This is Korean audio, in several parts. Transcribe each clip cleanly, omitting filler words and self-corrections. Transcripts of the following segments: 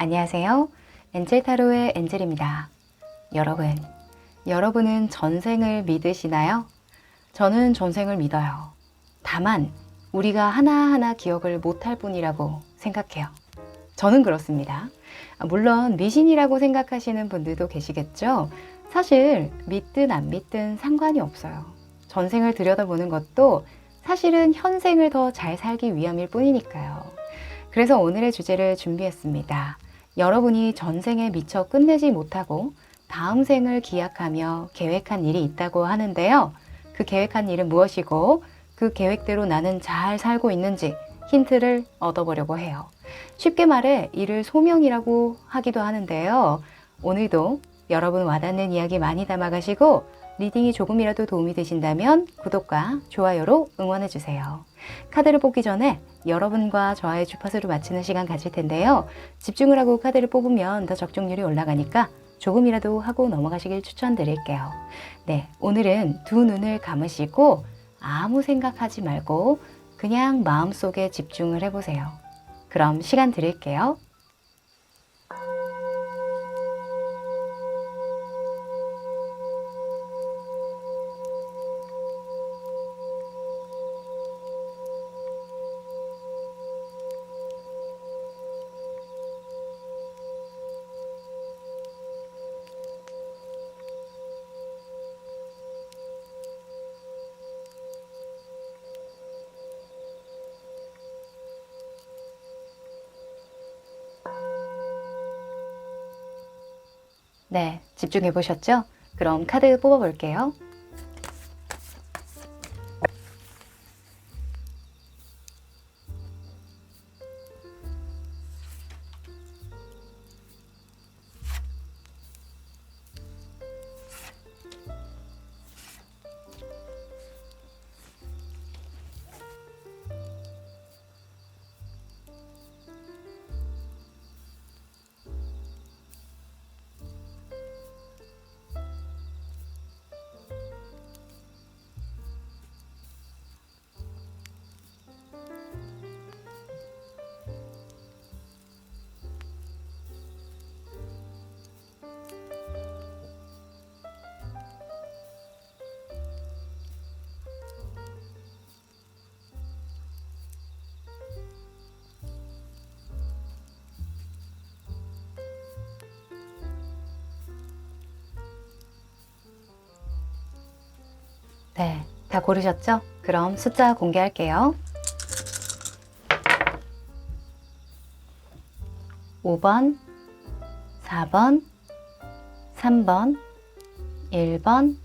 안녕하세요. 엔젤타로의 엔젤입니다. 여러분은 전생을 믿으시나요? 저는 전생을 믿어요. 다만 우리가 하나하나 기억을 못할 뿐이라고 생각해요. 저는 그렇습니다. 물론 미신이라고 생각하시는 분들도 계시겠죠? 사실 믿든 안 믿든 상관이 없어요. 전생을 들여다보는 것도 사실은 현생을 더 잘 살기 위함일 뿐이니까요. 그래서 오늘의 주제를 준비했습니다. 여러분이 전생에 미처 끝내지 못하고 다음 생을 기약하며 계획한 일이 있다고 하는데요. 그 계획한 일은 무엇이고 그 계획대로 나는 잘 살고 있는지 힌트를 얻어보려고 해요. 쉽게 말해 이를 소명이라고 하기도 하는데요. 오늘도 여러분 와닿는 이야기 많이 담아가시고 리딩이 조금이라도 도움이 되신다면 구독과 좋아요로 응원해주세요. 카드를 뽑기 전에 여러분과 저와의 주파수를 맞추는 시간 가질 텐데요. 집중을 하고 카드를 뽑으면 더 적중률이 올라가니까 조금이라도 하고 넘어가시길 추천드릴게요. 네, 오늘은 두 눈을 감으시고 아무 생각하지 말고 그냥 마음속에 집중을 해보세요. 그럼 시간 드릴게요. 네, 집중해 보셨죠? 그럼 카드 뽑아 볼게요. 네, 다 고르셨죠? 그럼 숫자 공개할게요. 5번, 4번, 3번, 1번,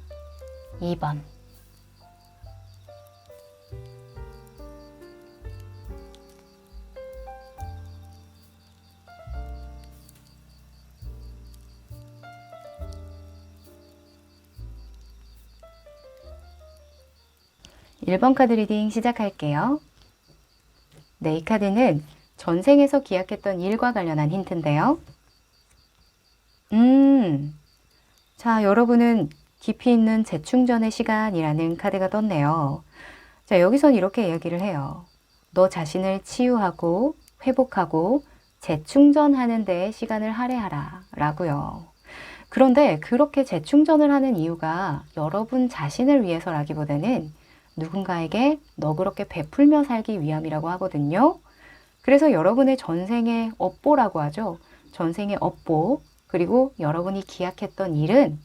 2번. 일 번 카드 리딩 시작할게요. 네, 이 카드는 전생에서 기약했던 일과 관련한 힌트인데요. 자, 여러분은 깊이 있는 재충전의 시간이라는 카드가 떴네요. 자, 여기선 이렇게 이야기를 해요. 너 자신을 치유하고 회복하고 재충전하는 데에 시간을 할애하라 라고요. 그런데 그렇게 재충전을 하는 이유가 여러분 자신을 위해서라기보다는 누군가에게 너그럽게 베풀며 살기 위함이라고 하거든요. 그래서 여러분의 전생의 업보라고 하죠. 전생의 업보, 그리고 여러분이 기약했던 일은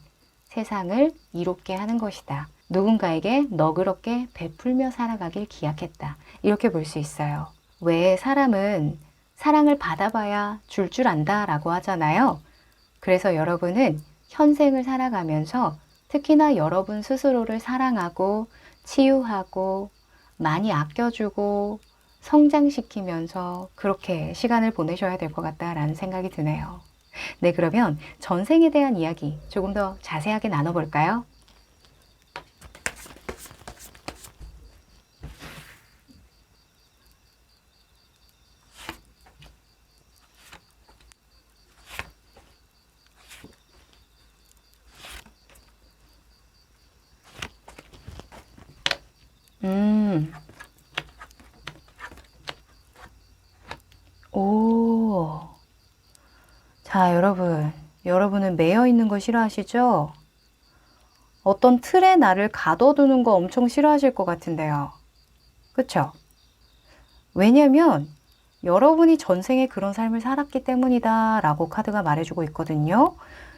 세상을 이롭게 하는 것이다. 누군가에게 너그럽게 베풀며 살아가길 기약했다. 이렇게 볼 수 있어요. 왜 사람은 사랑을 받아봐야 줄 안다 라고 하잖아요. 그래서 여러분은 현생을 살아가면서 특히나 여러분 스스로를 사랑하고 치유하고 많이 아껴주고 성장시키면서 그렇게 시간을 보내셔야 될 것 같다라는 생각이 드네요. 네, 그러면 전생에 대한 이야기 조금 더 자세하게 나눠볼까요? 오, 자, 여러분은 매여 있는 거 싫어하시죠? 어떤 틀에 나를 가둬두는 거 엄청 싫어하실 것 같은데요. 그쵸? 왜냐면 여러분이 전생에 그런 삶을 살았기 때문이다 라고 카드가 말해주고 있거든요.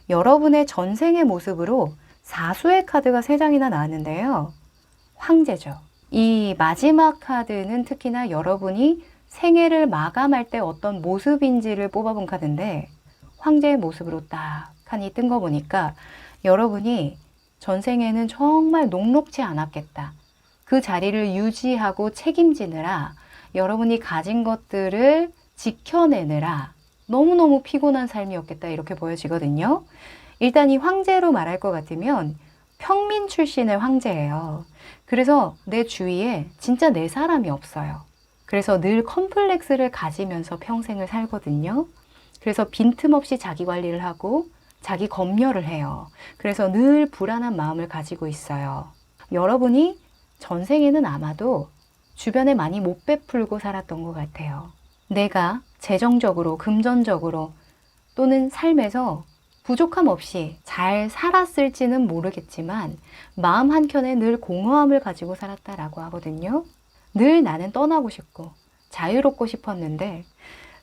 여러분의 전생의 모습으로 사수의 카드가 3장이나 나왔는데요. 황제죠. 이 마지막 카드는 특히나 여러분이 생애를 마감할 때 어떤 모습인지를 뽑아본 카드인데 황제의 모습으로 딱 하니 뜬 거 보니까 여러분이 전생에는 정말 녹록지 않았겠다. 그 자리를 유지하고 책임지느라 여러분이 가진 것들을 지켜내느라 너무너무 피곤한 삶이었겠다 이렇게 보여지거든요. 일단 이 황제로 말할 것 같으면 평민 출신의 황제예요. 그래서 내 주위에 진짜 내 사람이 없어요. 그래서 늘 컴플렉스를 가지면서 평생을 살거든요. 그래서 빈틈없이 자기 관리를 하고 자기 검열을 해요. 그래서 늘 불안한 마음을 가지고 있어요. 여러분이 전생에는 아마도 주변에 많이 못 베풀고 살았던 것 같아요. 내가 재정적으로, 금전적으로 또는 삶에서 부족함 없이 잘 살았을지는 모르겠지만 마음 한켠에 늘 공허함을 가지고 살았다라고 하거든요. 늘 나는 떠나고 싶고 자유롭고 싶었는데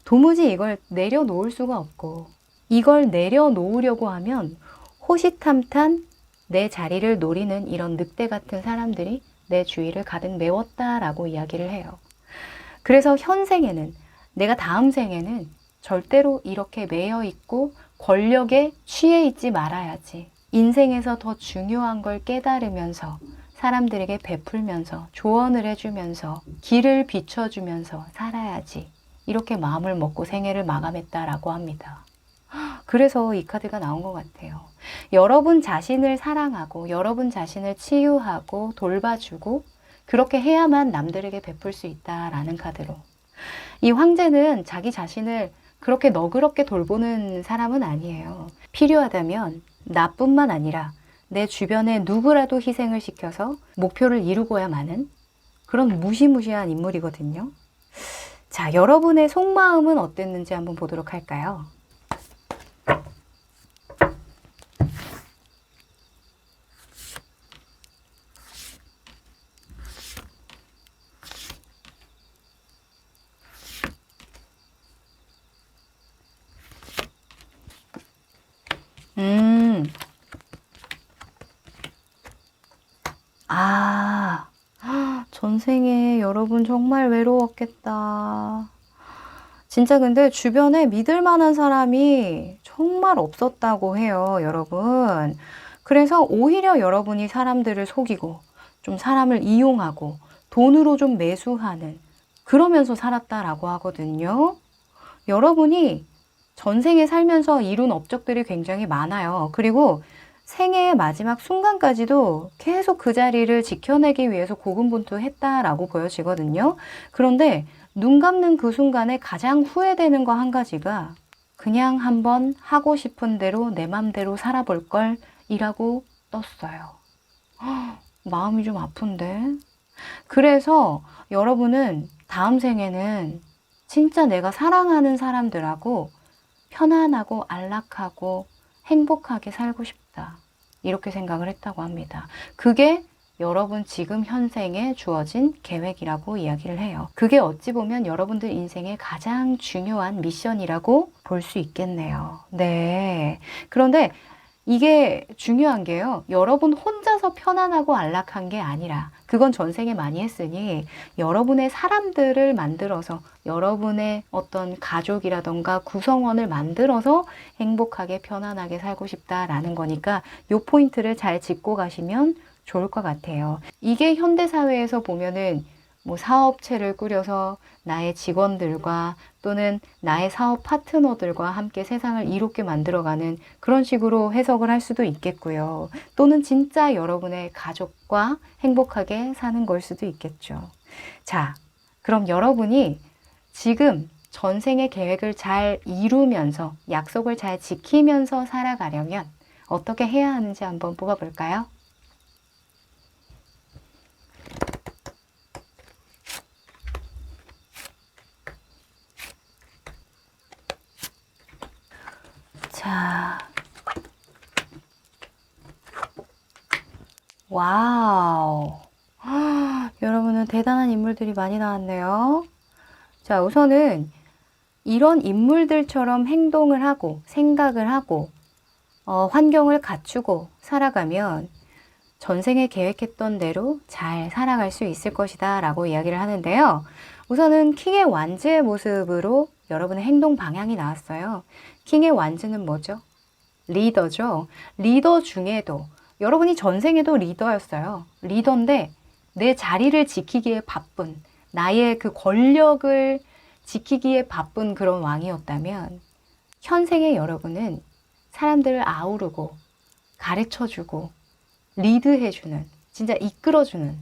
도무지 이걸 내려놓을 수가 없고 이걸 내려놓으려고 하면 호시탐탐 내 자리를 노리는 이런 늑대 같은 사람들이 내 주위를 가득 메웠다라고 이야기를 해요. 그래서 현생에는 내가 다음 생에는 절대로 이렇게 매여 있고 권력에 취해 있지 말아야지. 인생에서 더 중요한 걸 깨달으면서 사람들에게 베풀면서 조언을 해주면서 길을 비춰주면서 살아야지. 이렇게 마음을 먹고 생애를 마감했다라고 합니다. 그래서 이 카드가 나온 것 같아요. 여러분 자신을 사랑하고 여러분 자신을 치유하고 돌봐주고 그렇게 해야만 남들에게 베풀 수 있다라는 카드로. 이 황제는 자기 자신을 그렇게 너그럽게 돌보는 사람은 아니에요. 필요하다면 나뿐만 아니라 내 주변에 누구라도 희생을 시켜서 목표를 이루고야 마는 그런 무시무시한 인물이거든요. 자, 여러분의 속마음은 어땠는지 한번 보도록 할까요? 아, 전생에 여러분 정말 외로웠겠다. 진짜 근데 주변에 믿을 만한 사람이 정말 없었다고 해요, 여러분. 그래서 오히려 여러분이 사람들을 속이고 좀 사람을 이용하고 돈으로 좀 매수하는 그러면서 살았다라고 하거든요. 여러분이 전생에 살면서 이룬 업적들이 굉장히 많아요. 그리고 생애의 마지막 순간까지도 계속 그 자리를 지켜내기 위해서 고군분투했다라고 보여지거든요. 그런데 눈 감는 그 순간에 가장 후회되는 거 한 가지가 그냥 한번 하고 싶은 대로 내 맘대로 살아볼 걸 이라고 떴어요. 마음이 좀 아픈데. 그래서 여러분은 다음 생에는 진짜 내가 사랑하는 사람들하고 편안하고 안락하고 행복하게 살고 싶다. 이렇게 생각을 했다고 합니다. 그게 여러분 지금 현생에 주어진 계획이라고 이야기를 해요. 그게 어찌 보면 여러분들 인생의 가장 중요한 미션이라고 볼 수 있겠네요. 네. 그런데 이게 중요한 게요. 여러분 혼자서 편안하고 안락한 게 아니라 그건 전생에 많이 했으니 여러분의 사람들을 만들어서 여러분의 어떤 가족이라던가 구성원을 만들어서 행복하게 편안하게 살고 싶다라는 거니까 요 포인트를 잘 짚고 가시면 좋을 것 같아요. 이게 현대사회에서 보면은 뭐 사업체를 꾸려서 나의 직원들과 또는 나의 사업 파트너들과 함께 세상을 이롭게 만들어가는 그런 식으로 해석을 할 수도 있겠고요. 또는 진짜 여러분의 가족과 행복하게 사는 걸 수도 있겠죠. 자, 그럼 여러분이 지금 전생의 계획을 잘 이루면서 약속을 잘 지키면서 살아가려면 어떻게 해야 하는지 한번 뽑아볼까요? 자, 와우. 여러분은 대단한 인물들이 많이 나왔네요. 자, 우선은 이런 인물들처럼 행동을 하고 생각을 하고 환경을 갖추고 살아가면 전생에 계획했던 대로 잘 살아갈 수 있을 것이다 라고 이야기를 하는데요. 우선은 킹의 완즈의 모습으로 여러분의 행동 방향이 나왔어요. 킹의 완즈는 뭐죠? 리더죠. 리더 중에도 여러분이 전생에도 리더였어요. 리더인데 내 자리를 지키기에 바쁜, 나의 그 권력을 지키기에 바쁜 그런 왕이었다면 현생의 여러분은 사람들을 아우르고 가르쳐주고 리드해주는, 진짜 이끌어주는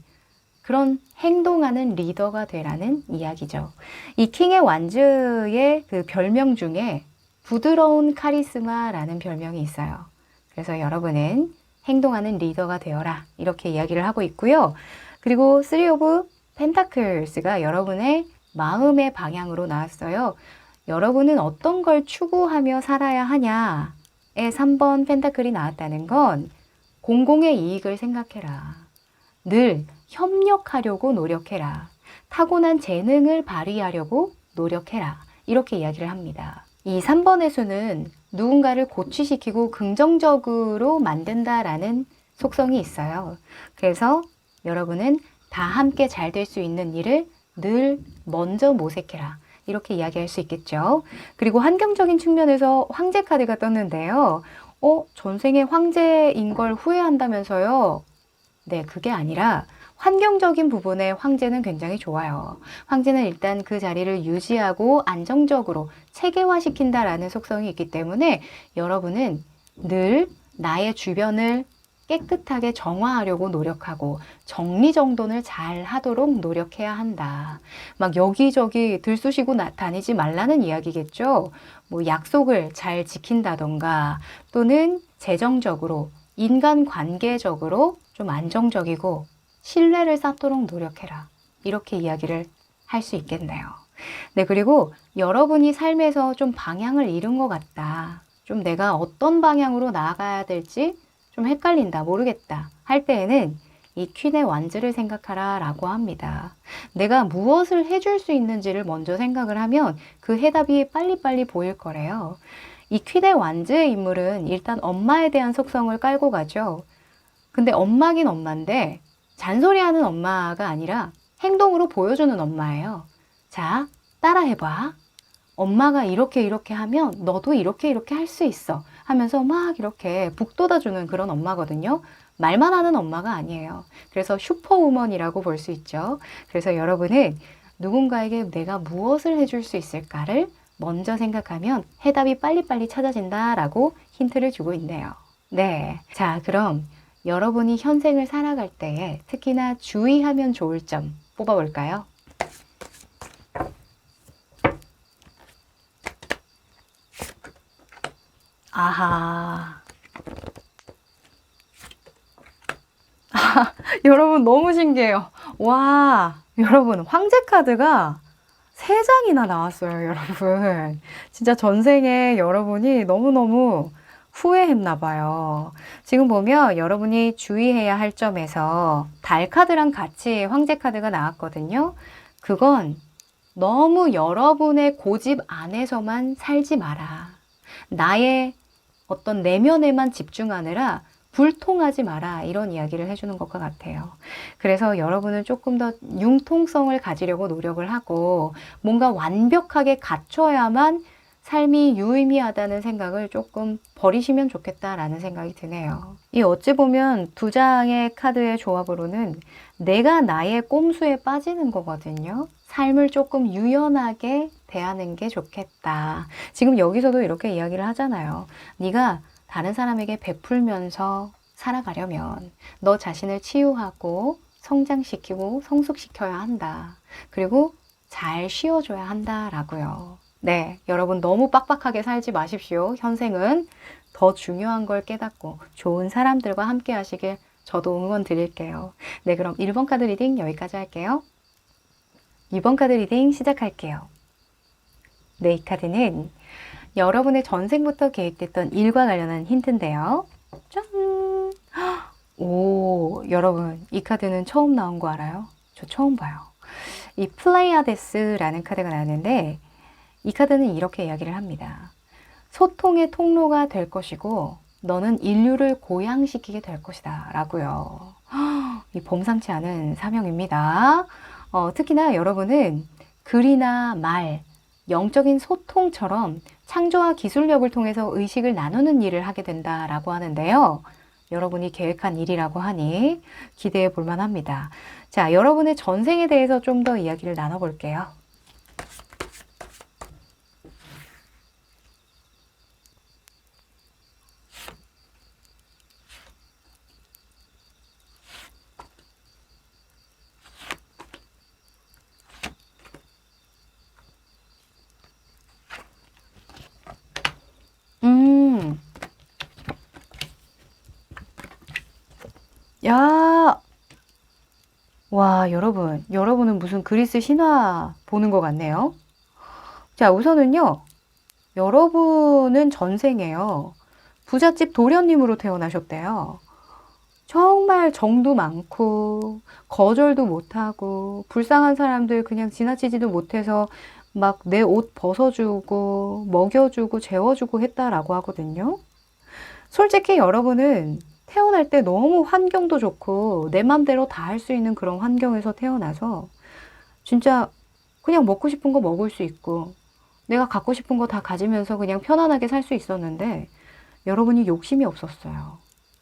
그런 행동하는 리더가 되라는 이야기죠. 이 킹의 완즈의 그 별명 중에 부드러운 카리스마라는 별명이 있어요. 그래서 여러분은 행동하는 리더가 되어라 이렇게 이야기를 하고 있고요. 그리고 3 오브 펜타클스가 여러분의 마음의 방향으로 나왔어요. 여러분은 어떤 걸 추구하며 살아야 하냐에 3번 펜타클이 나왔다는 건 공공의 이익을 생각해라. 늘 협력하려고 노력해라. 타고난 재능을 발휘하려고 노력해라. 이렇게 이야기를 합니다. 이 3번의 수는 누군가를 고취시키고 긍정적으로 만든다라는 속성이 있어요. 그래서 여러분은 다 함께 잘 될 수 있는 일을 늘 먼저 모색해라. 이렇게 이야기할 수 있겠죠. 그리고 환경적인 측면에서 황제 카드가 떴는데요. 전생에 황제인 걸 후회한다면서요? 네, 그게 아니라 환경적인 부분에 황제는 굉장히 좋아요. 황제는 일단 그 자리를 유지하고 안정적으로 체계화시킨다라는 속성이 있기 때문에 여러분은 늘 나의 주변을 깨끗하게 정화하려고 노력하고 정리정돈을 잘 하도록 노력해야 한다. 막 여기저기 들쑤시고 다니지 말라는 이야기겠죠. 뭐 약속을 잘 지킨다던가 또는 재정적으로 인간관계적으로 좀 안정적이고 신뢰를 쌓도록 노력해라. 이렇게 이야기를 할 수 있겠네요. 네, 그리고 여러분이 삶에서 좀 방향을 잃은 것 같다. 좀 내가 어떤 방향으로 나아가야 될지 좀 헷갈린다, 모르겠다 할 때에는 이 퀸의 완즈를 생각하라 라고 합니다. 내가 무엇을 해줄 수 있는지를 먼저 생각을 하면 그 해답이 빨리빨리 보일 거래요. 이 퀸의 완즈의 인물은 일단 엄마에 대한 속성을 깔고 가죠. 근데 엄마긴 엄마인데 잔소리하는 엄마가 아니라 행동으로 보여주는 엄마예요. 자, 따라해봐. 엄마가 이렇게 하면 너도 이렇게 할 수 있어 하면서 막 이렇게 북돋아주는 그런 엄마거든요. 말만 하는 엄마가 아니에요. 그래서 슈퍼우먼이라고 볼 수 있죠. 그래서 여러분은 누군가에게 내가 무엇을 해줄 수 있을까를 먼저 생각하면 해답이 빨리빨리 찾아진다라고 힌트를 주고 있네요. 네. 자, 그럼 여러분이 현생을 살아갈 때에 특히나 주의하면 좋을 점 뽑아볼까요? 아하. 여러분 너무 신기해요. 와, 여러분 황제 카드가 3장이나 나왔어요, 여러분. 진짜 전생에 여러분이 너무너무 후회했나 봐요. 지금 보면 여러분이 주의해야 할 점에서 달 카드랑 같이 황제 카드가 나왔거든요. 그건 너무 여러분의 고집 안에서만 살지 마라. 나의 어떤 내면에만 집중하느라 불통하지 마라. 이런 이야기를 해주는 것과 같아요. 그래서 여러분은 조금 더 융통성을 가지려고 노력을 하고 뭔가 완벽하게 갖춰야만 삶이 유의미하다는 생각을 조금 버리시면 좋겠다라는 생각이 드네요. 이 어찌 보면 2장의 카드의 조합으로는 내가 나의 꼼수에 빠지는 거거든요. 삶을 조금 유연하게 대하는 게 좋겠다. 지금 여기서도 이렇게 이야기를 하잖아요. 네가 다른 사람에게 베풀면서 살아가려면 너 자신을 치유하고 성장시키고 성숙시켜야 한다. 그리고 잘 쉬어줘야 한다라고요. 네, 여러분 너무 빡빡하게 살지 마십시오. 현생은 더 중요한 걸 깨닫고 좋은 사람들과 함께 하시길 저도 응원 드릴게요. 네, 그럼 1번 카드 리딩 여기까지 할게요. 2번 카드 리딩 시작할게요. 네, 이 카드는 여러분의 전생부터 계획됐던 일과 관련한 힌트인데요. 짠! 오, 여러분, 이 카드는 처음 나온 거 알아요? 저 처음 봐요. 이 플레이아데스라는 카드가 나왔는데, 이 카드는 이렇게 이야기를 합니다. 소통의 통로가 될 것이고, 너는 인류를 고양시키게 될 것이다. 라고요. 이 범상치 않은 사명입니다. 특히나 여러분은 글이나 말, 영적인 소통처럼 창조와 기술력을 통해서 의식을 나누는 일을 하게 된다라고 하는데요. 여러분이 계획한 일이라고 하니 기대해 볼 만합니다. 자, 여러분의 전생에 대해서 좀 더 이야기를 나눠볼게요. 음, 야, 와, 여러분은 무슨 그리스 신화 보는 것 같네요. 자, 우선은요, 여러분은 전생에요. 부잣집 도련님으로 태어나셨대요. 정말 정도 많고, 거절도 못하고, 불쌍한 사람들 그냥 지나치지도 못해서 막 내 옷 벗어주고, 먹여주고, 재워주고 했다라고 하거든요. 솔직히 여러분은 태어날 때 너무 환경도 좋고, 내 맘대로 다 할 수 있는 그런 환경에서 태어나서, 진짜 그냥 먹고 싶은 거 먹을 수 있고, 내가 갖고 싶은 거 다 가지면서 그냥 편안하게 살 수 있었는데, 여러분이 욕심이 없었어요.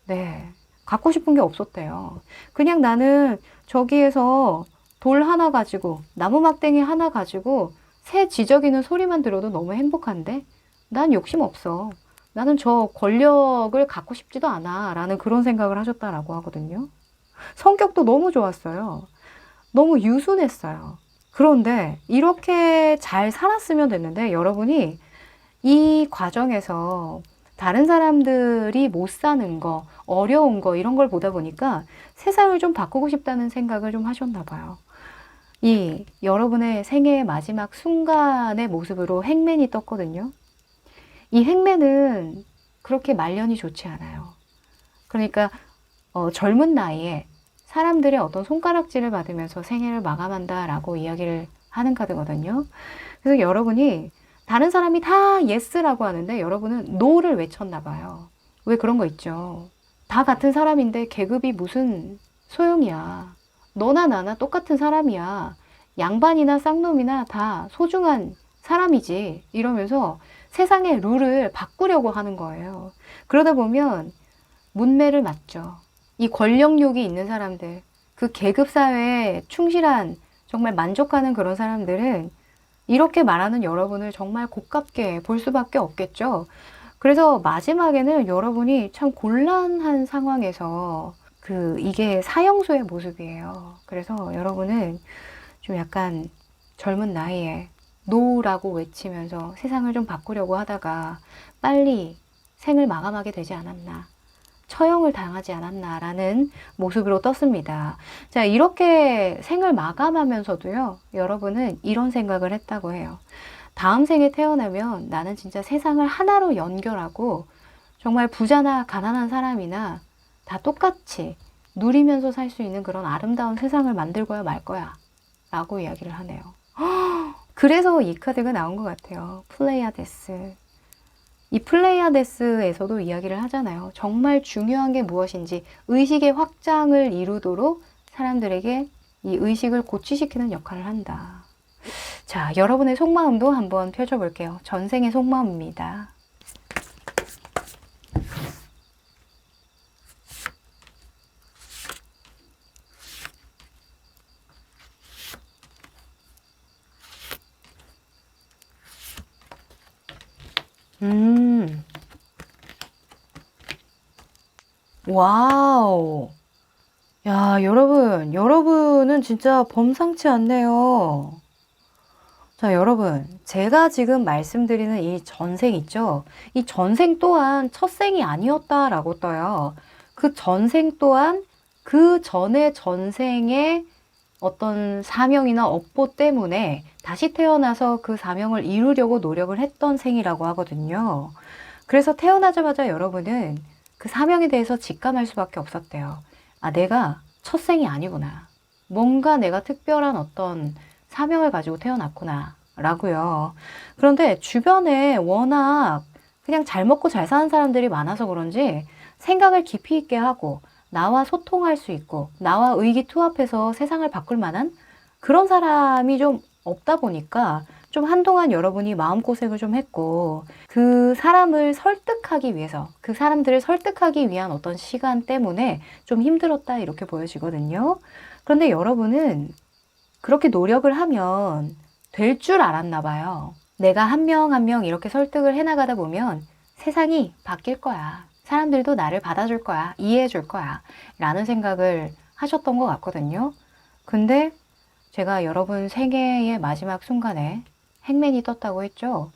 네. 갖고 싶은 게 없었대요. 그냥 나는 저기에서 돌 하나 가지고, 나무 막대기 하나 가지고, 새 지저귀는 소리만 들어도 너무 행복한데, 난 욕심 없어. 나는 저 권력을 갖고 싶지도 않아. 라는 그런 생각을 하셨다라고 하거든요. 성격도 너무 좋았어요. 너무 유순했어요. 그런데 이렇게 잘 살았으면 됐는데 여러분이 이 과정에서 다른 사람들이 못 사는 거, 어려운 거 이런 걸 보다 보니까 세상을 좀 바꾸고 싶다는 생각을 좀 하셨나 봐요. 이 여러분의 생애의 마지막 순간의 모습으로 행맨이 떴거든요. 이 행맨은 그렇게 말년이 좋지 않아요. 그러니까 젊은 나이에 사람들의 어떤 손가락질을 받으면서 생애를 마감한다라고 이야기를 하는 카드거든요. 그래서 여러분이 다른 사람이 다 예스라고 하는데 여러분은 노를 외쳤나 봐요. 왜 그런 거 있죠. 다 같은 사람인데 계급이 무슨 소용이야. 너나 나나 똑같은 사람이야. 양반이나 쌍놈이나 다 소중한 사람이지. 이러면서 세상의 룰을 바꾸려고 하는 거예요. 그러다 보면 문매를 맞죠. 이 권력욕이 있는 사람들, 그 계급사회에 충실한 정말 만족하는 그런 사람들은 이렇게 말하는 여러분을 정말 고깝게 볼 수밖에 없겠죠. 그래서 마지막에는 여러분이 참 곤란한 상황에서 이게 사형수의 모습이에요. 그래서 여러분은 좀 약간 젊은 나이에 노라고 외치면서 세상을 좀 바꾸려고 하다가 빨리 생을 마감하게 되지 않았나. 처형을 당하지 않았나라는 모습으로 떴습니다. 자, 이렇게 생을 마감하면서도요, 여러분은 이런 생각을 했다고 해요. 다음 생에 태어나면 나는 진짜 세상을 하나로 연결하고 정말 부자나 가난한 사람이나 다 똑같이 누리면서 살 수 있는 그런 아름다운 세상을 만들고야 말 거야. 라고 이야기를 하네요. 그래서 이 카드가 나온 것 같아요. 플레이아데스. 이 플레이아데스에서도 이야기를 하잖아요. 정말 중요한 게 무엇인지 의식의 확장을 이루도록 사람들에게 이 의식을 고취시키는 역할을 한다. 자, 여러분의 속마음도 한번 펼쳐볼게요. 전생의 속마음입니다. 와우. 야, 여러분은 진짜 범상치 않네요. 자, 여러분, 제가 지금 말씀드리는 이 전생 있죠? 이 전생 또한 첫생이 아니었다라고 떠요. 그 전생 또한 그 전의 전생에 어떤 사명이나 업보 때문에 다시 태어나서 그 사명을 이루려고 노력을 했던 생이라고 하거든요. 그래서 태어나자마자 여러분은 그 사명에 대해서 직감할 수밖에 없었대요. 아, 내가 첫 생이 아니구나. 뭔가 내가 특별한 어떤 사명을 가지고 태어났구나. 라고요. 그런데 주변에 워낙 그냥 잘 먹고 잘 사는 사람들이 많아서 그런지 생각을 깊이 있게 하고 나와 소통할 수 있고 나와 의기투합해서 세상을 바꿀 만한 그런 사람이 좀 없다 보니까 좀 한동안 여러분이 마음고생을 좀 했고 그 사람을 설득하기 위해서 그 사람들을 설득하기 위한 어떤 시간 때문에 좀 힘들었다 이렇게 보여지거든요. 그런데 여러분은 그렇게 노력을 하면 될 줄 알았나 봐요. 내가 한 명 한 명 이렇게 설득을 해나가다 보면 세상이 바뀔 거야. 사람들도 나를 받아줄 거야. 이해해 줄 거야. 라는 생각을 하셨던 것 같거든요. 근데 제가 여러분 생애의 마지막 순간에 행맨이 떴다고 했죠.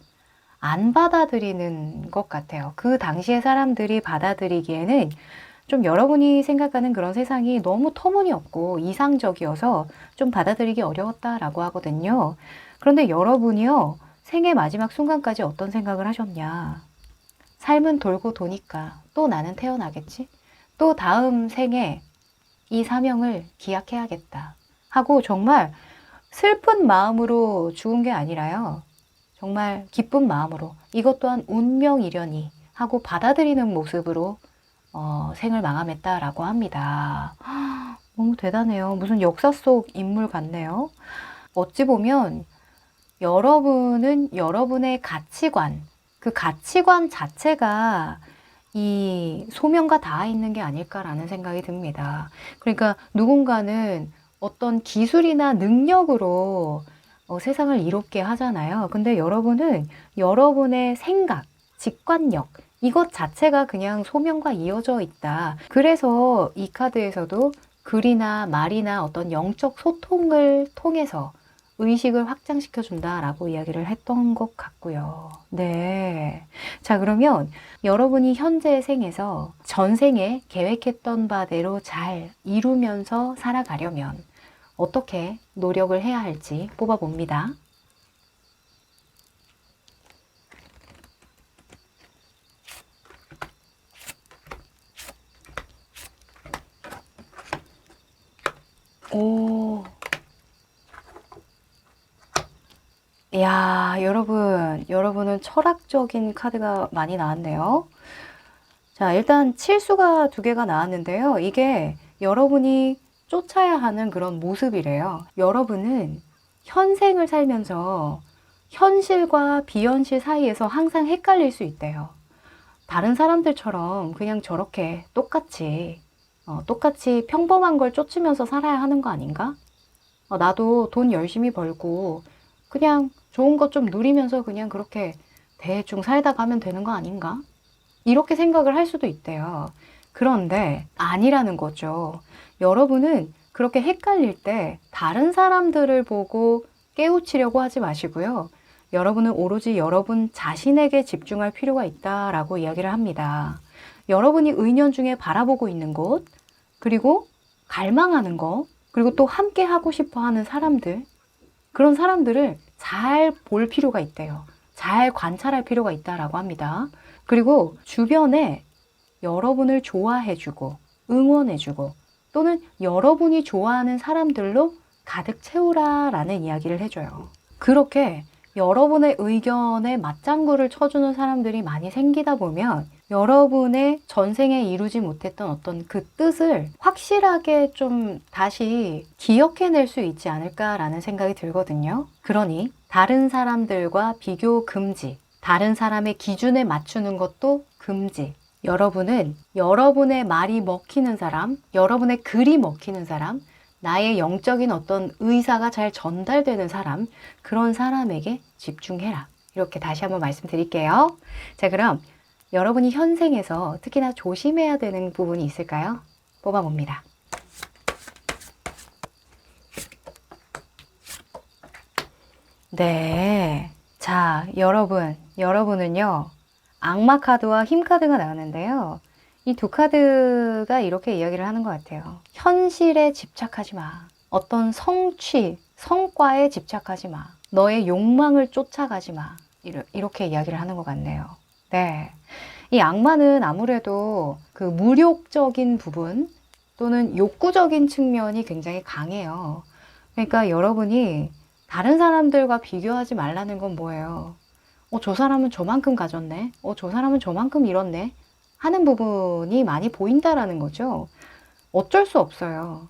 안 받아들이는 것 같아요. 그 당시에 사람들이 받아들이기에는 좀 여러분이 생각하는 그런 세상이 너무 터무니없고 이상적이어서 좀 받아들이기 어려웠다라고 하거든요. 그런데 여러분이요, 생애 마지막 순간까지 어떤 생각을 하셨냐. 삶은 돌고 도니까 또 나는 태어나겠지? 또 다음 생에 이 사명을 기약해야겠다. 하고 정말 슬픈 마음으로 죽은 게 아니라요. 정말 기쁜 마음으로 이것 또한 운명이려니 하고 받아들이는 모습으로 생을 마감했다라고 합니다. 너무 대단해요. 무슨 역사 속 인물 같네요. 어찌 보면 여러분은 여러분의 가치관, 그 가치관 자체가 이 소명과 닿아 있는 게 아닐까라는 생각이 듭니다. 그러니까 누군가는 어떤 기술이나 능력으로 세상을 이롭게 하잖아요. 근데 여러분은 여러분의 생각, 직관력, 이것 자체가 그냥 소명과 이어져 있다. 그래서 이 카드에서도 글이나 말이나 어떤 영적 소통을 통해서 의식을 확장시켜 준다라고 이야기를 했던 것 같고요. 네. 자, 그러면 여러분이 현재 생에서 전생에 계획했던 바대로 잘 이루면서 살아가려면 어떻게 노력을 해야 할지 뽑아봅니다. 오. 이야, 여러분은 철학적인 카드가 많이 나왔네요. 자, 일단 칠수가 두 개가 나왔는데요. 이게 여러분이 쫓아야 하는 그런 모습이래요. 여러분은 현생을 살면서 현실과 비현실 사이에서 항상 헷갈릴 수 있대요. 다른 사람들처럼 그냥 저렇게 똑같이 평범한 걸 쫓으면서 살아야 하는 거 아닌가? 나도 돈 열심히 벌고 그냥 좋은 것 좀 누리면서 그냥 그렇게 대충 살다 가면 되는 거 아닌가? 이렇게 생각을 할 수도 있대요. 그런데 아니라는 거죠. 여러분은 그렇게 헷갈릴 때 다른 사람들을 보고 깨우치려고 하지 마시고요. 여러분은 오로지 여러분 자신에게 집중할 필요가 있다라고 이야기를 합니다. 여러분이 의년중에 바라보고 있는 곳, 그리고 갈망하는 거, 그리고 또 함께 하고 싶어 하는 사람들, 그런 사람들을 잘 볼 필요가 있대요. 잘 관찰할 필요가 있다라고 합니다. 그리고 주변에 여러분을 좋아해주고 응원해주고 또는 여러분이 좋아하는 사람들로 가득 채우라라는 이야기를 해줘요. 그렇게 여러분의 의견에 맞장구를 쳐주는 사람들이 많이 생기다 보면 여러분의 전생에 이루지 못했던 어떤 그 뜻을 확실하게 좀 다시 기억해낼 수 있지 않을까라는 생각이 들거든요. 그러니 다른 사람들과 비교 금지, 다른 사람의 기준에 맞추는 것도 금지. 여러분은 여러분의 말이 먹히는 사람, 여러분의 글이 먹히는 사람, 나의 영적인 어떤 의사가 잘 전달되는 사람, 그런 사람에게 집중해라. 이렇게 다시 한번 말씀드릴게요. 자, 그럼 여러분이 현생에서 특히나 조심해야 되는 부분이 있을까요? 뽑아봅니다. 네. 자, 여러분은요, 악마 카드와 힘 카드가 나왔는데요. 이 두 카드가 이렇게 이야기를 하는 것 같아요. 현실에 집착하지 마. 어떤 성취, 성과에 집착하지 마. 너의 욕망을 쫓아가지 마. 이렇게 이야기를 하는 것 같네요. 네. 이 악마는 아무래도 그 무력적인 부분 또는 욕구적인 측면이 굉장히 강해요. 그러니까 여러분이 다른 사람들과 비교하지 말라는 건 뭐예요? 저 사람은 저만큼 가졌네. 저 사람은 저만큼 잃었네. 하는 부분이 많이 보인다라는 거죠. 어쩔 수 없어요.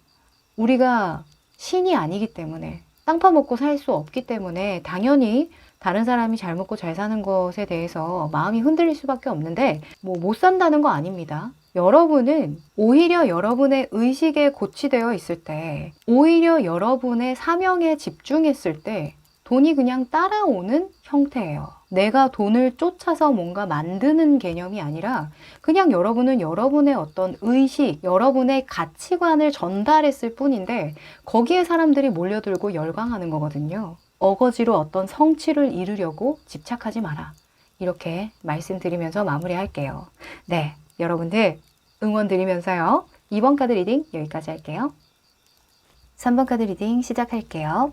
우리가 신이 아니기 때문에, 땅 파먹고 살 수 없기 때문에 당연히 다른 사람이 잘 먹고 잘 사는 것에 대해서 마음이 흔들릴 수밖에 없는데, 못 산다는 거 아닙니다. 여러분은 오히려 여러분의 의식에 고취되어 있을 때, 오히려 여러분의 사명에 집중했을 때 돈이 그냥 따라오는 형태예요. 내가 돈을 쫓아서 뭔가 만드는 개념이 아니라 그냥 여러분은 여러분의 어떤 의식, 여러분의 가치관을 전달했을 뿐인데 거기에 사람들이 몰려들고 열광하는 거거든요. 어거지로 어떤 성취를 이루려고 집착하지 마라. 이렇게 말씀드리면서 마무리할게요. 네, 여러분들 응원 드리면서요. 2번 카드 리딩 여기까지 할게요. 3번 카드 리딩 시작할게요.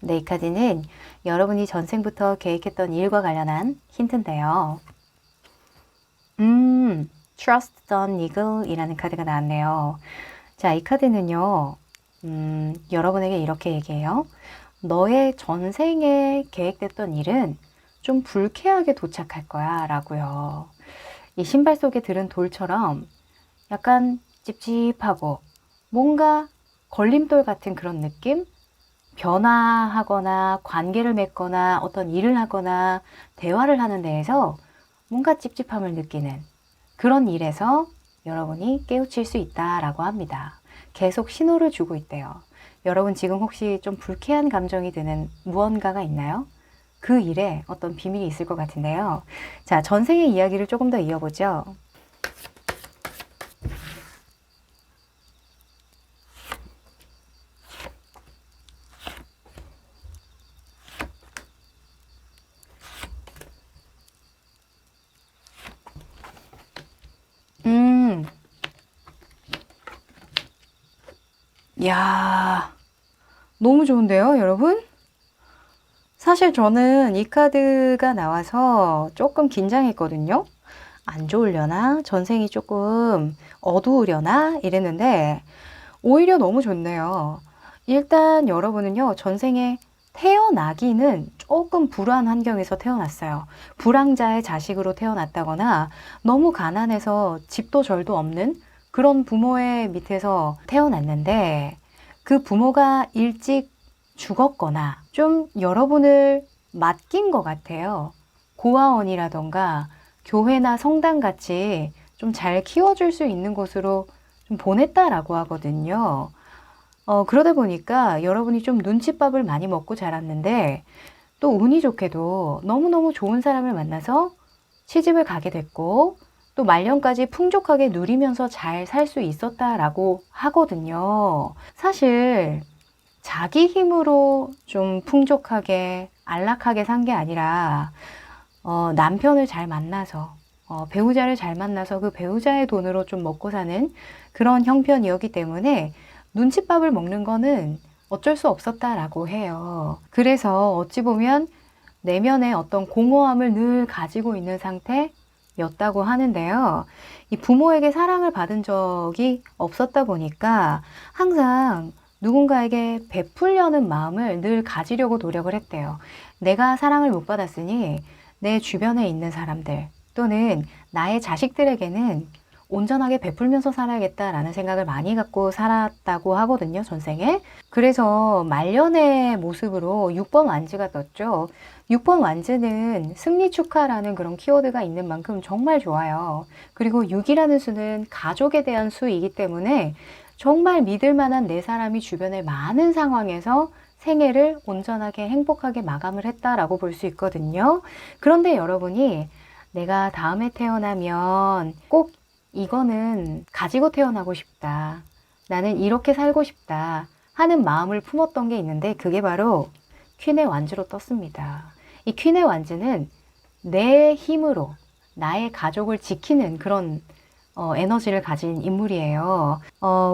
네, 이 카드는 여러분이 전생부터 계획했던 일과 관련한 힌트인데요. Trust the Eagle 이라는 카드가 나왔네요. 자, 이 카드는요, 여러분에게 이렇게 얘기해요. 너의 전생에 계획됐던 일은 좀 불쾌하게 도착할 거야 라고요. 이 신발 속에 들은 돌처럼 약간 찝찝하고 뭔가 걸림돌 같은 그런 느낌? 변화하거나 관계를 맺거나 어떤 일을 하거나 대화를 하는 데에서 뭔가 찝찝함을 느끼는 그런 일에서 여러분이 깨우칠 수 있다라고 합니다. 계속 신호를 주고 있대요. 여러분 지금 혹시 좀 불쾌한 감정이 드는 무언가가 있나요? 그 일에 어떤 비밀이 있을 것 같은데요. 자, 전생의 이야기를 조금 더 이어보죠. 이야, 너무 좋은데요, 여러분? 사실 저는 이 카드가 나와서 조금 긴장했거든요. 안 좋으려나? 전생이 조금 어두우려나? 이랬는데 오히려 너무 좋네요. 일단 여러분은요, 전생에 태어나기는 조금 불우한 환경에서 태어났어요. 불황자의 자식으로 태어났다거나 너무 가난해서 집도 절도 없는 그런 부모의 밑에서 태어났는데 그 부모가 일찍 죽었거나 좀 여러분을 맡긴 것 같아요. 고아원이라던가 교회나 성당 같이 좀 잘 키워줄 수 있는 곳으로 좀 보냈다라고 하거든요. 그러다 보니까 여러분이 좀 눈칫밥을 많이 먹고 자랐는데 또 운이 좋게도 너무너무 좋은 사람을 만나서 시집을 가게 됐고 또 말년까지 풍족하게 누리면서 잘 살 수 있었다라고 하거든요. 사실 자기 힘으로 좀 풍족하게 안락하게 산 게 아니라 남편을 잘 만나서 배우자를 잘 만나서 그 배우자의 돈으로 좀 먹고 사는 그런 형편이었기 때문에 눈칫밥을 먹는 거는 어쩔 수 없었다라고 해요. 그래서 어찌 보면 내면에 어떤 공허함을 늘 가지고 있는 상태였다고 하는데요. 이 부모에게 사랑을 받은 적이 없었다 보니까 항상 누군가에게 베풀려는 마음을 늘 가지려고 노력을 했대요. 내가 사랑을 못 받았으니 내 주변에 있는 사람들 또는 나의 자식들에게는 온전하게 베풀면서 살아야겠다라는 생각을 많이 갖고 살았다고 하거든요, 전생에. 그래서 말년의 모습으로 6번 완즈가 떴죠. 6번 완즈는 승리 축하라는 그런 키워드가 있는 만큼 정말 좋아요. 그리고 6이라는 수는 가족에 대한 수이기 때문에 정말 믿을 만한 네 사람이 주변에 많은 상황에서 생애를 온전하게 행복하게 마감을 했다라고 볼 수 있거든요. 그런데 여러분이 내가 다음에 태어나면 꼭 이거는 가지고 태어나고 싶다. 나는 이렇게 살고 싶다. 하는 마음을 품었던 게 있는데 그게 바로 퀸의 완즈로 떴습니다. 이 퀸의 완즈는 내 힘으로 나의 가족을 지키는 그런 에너지를 가진 인물이에요.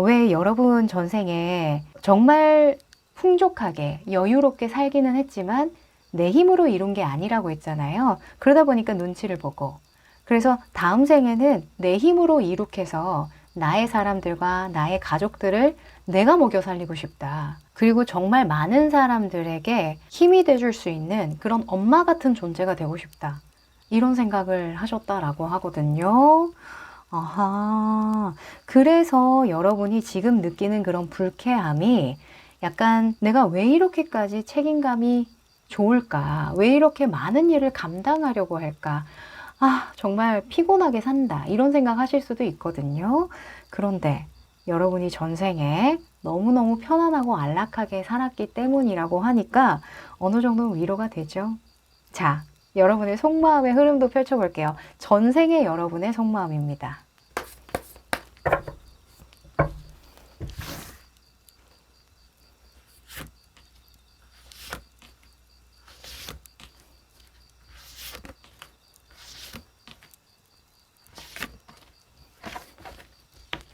왜 여러분 전생에 정말 풍족하게 여유롭게 살기는 했지만 내 힘으로 이룬 게 아니라고 했잖아요. 그러다 보니까 눈치를 보고, 그래서 다음 생에는 내 힘으로 이룩해서 나의 사람들과 나의 가족들을 내가 먹여 살리고 싶다. 그리고 정말 많은 사람들에게 힘이 돼줄 수 있는 그런 엄마 같은 존재가 되고 싶다. 이런 생각을 하셨다라고 하거든요. 아하. 그래서 여러분이 지금 느끼는 그런 불쾌함이 약간 내가 왜 이렇게까지 책임감이 좋을까? 왜 이렇게 많은 일을 감당하려고 할까? 아, 정말 피곤하게 산다. 이런 생각 하실 수도 있거든요. 그런데 여러분이 전생에 너무너무 편안하고 안락하게 살았기 때문이라고 하니까 어느 정도 위로가 되죠. 자, 여러분의 속마음의 흐름도 펼쳐볼게요. 전생의 여러분의 속마음입니다.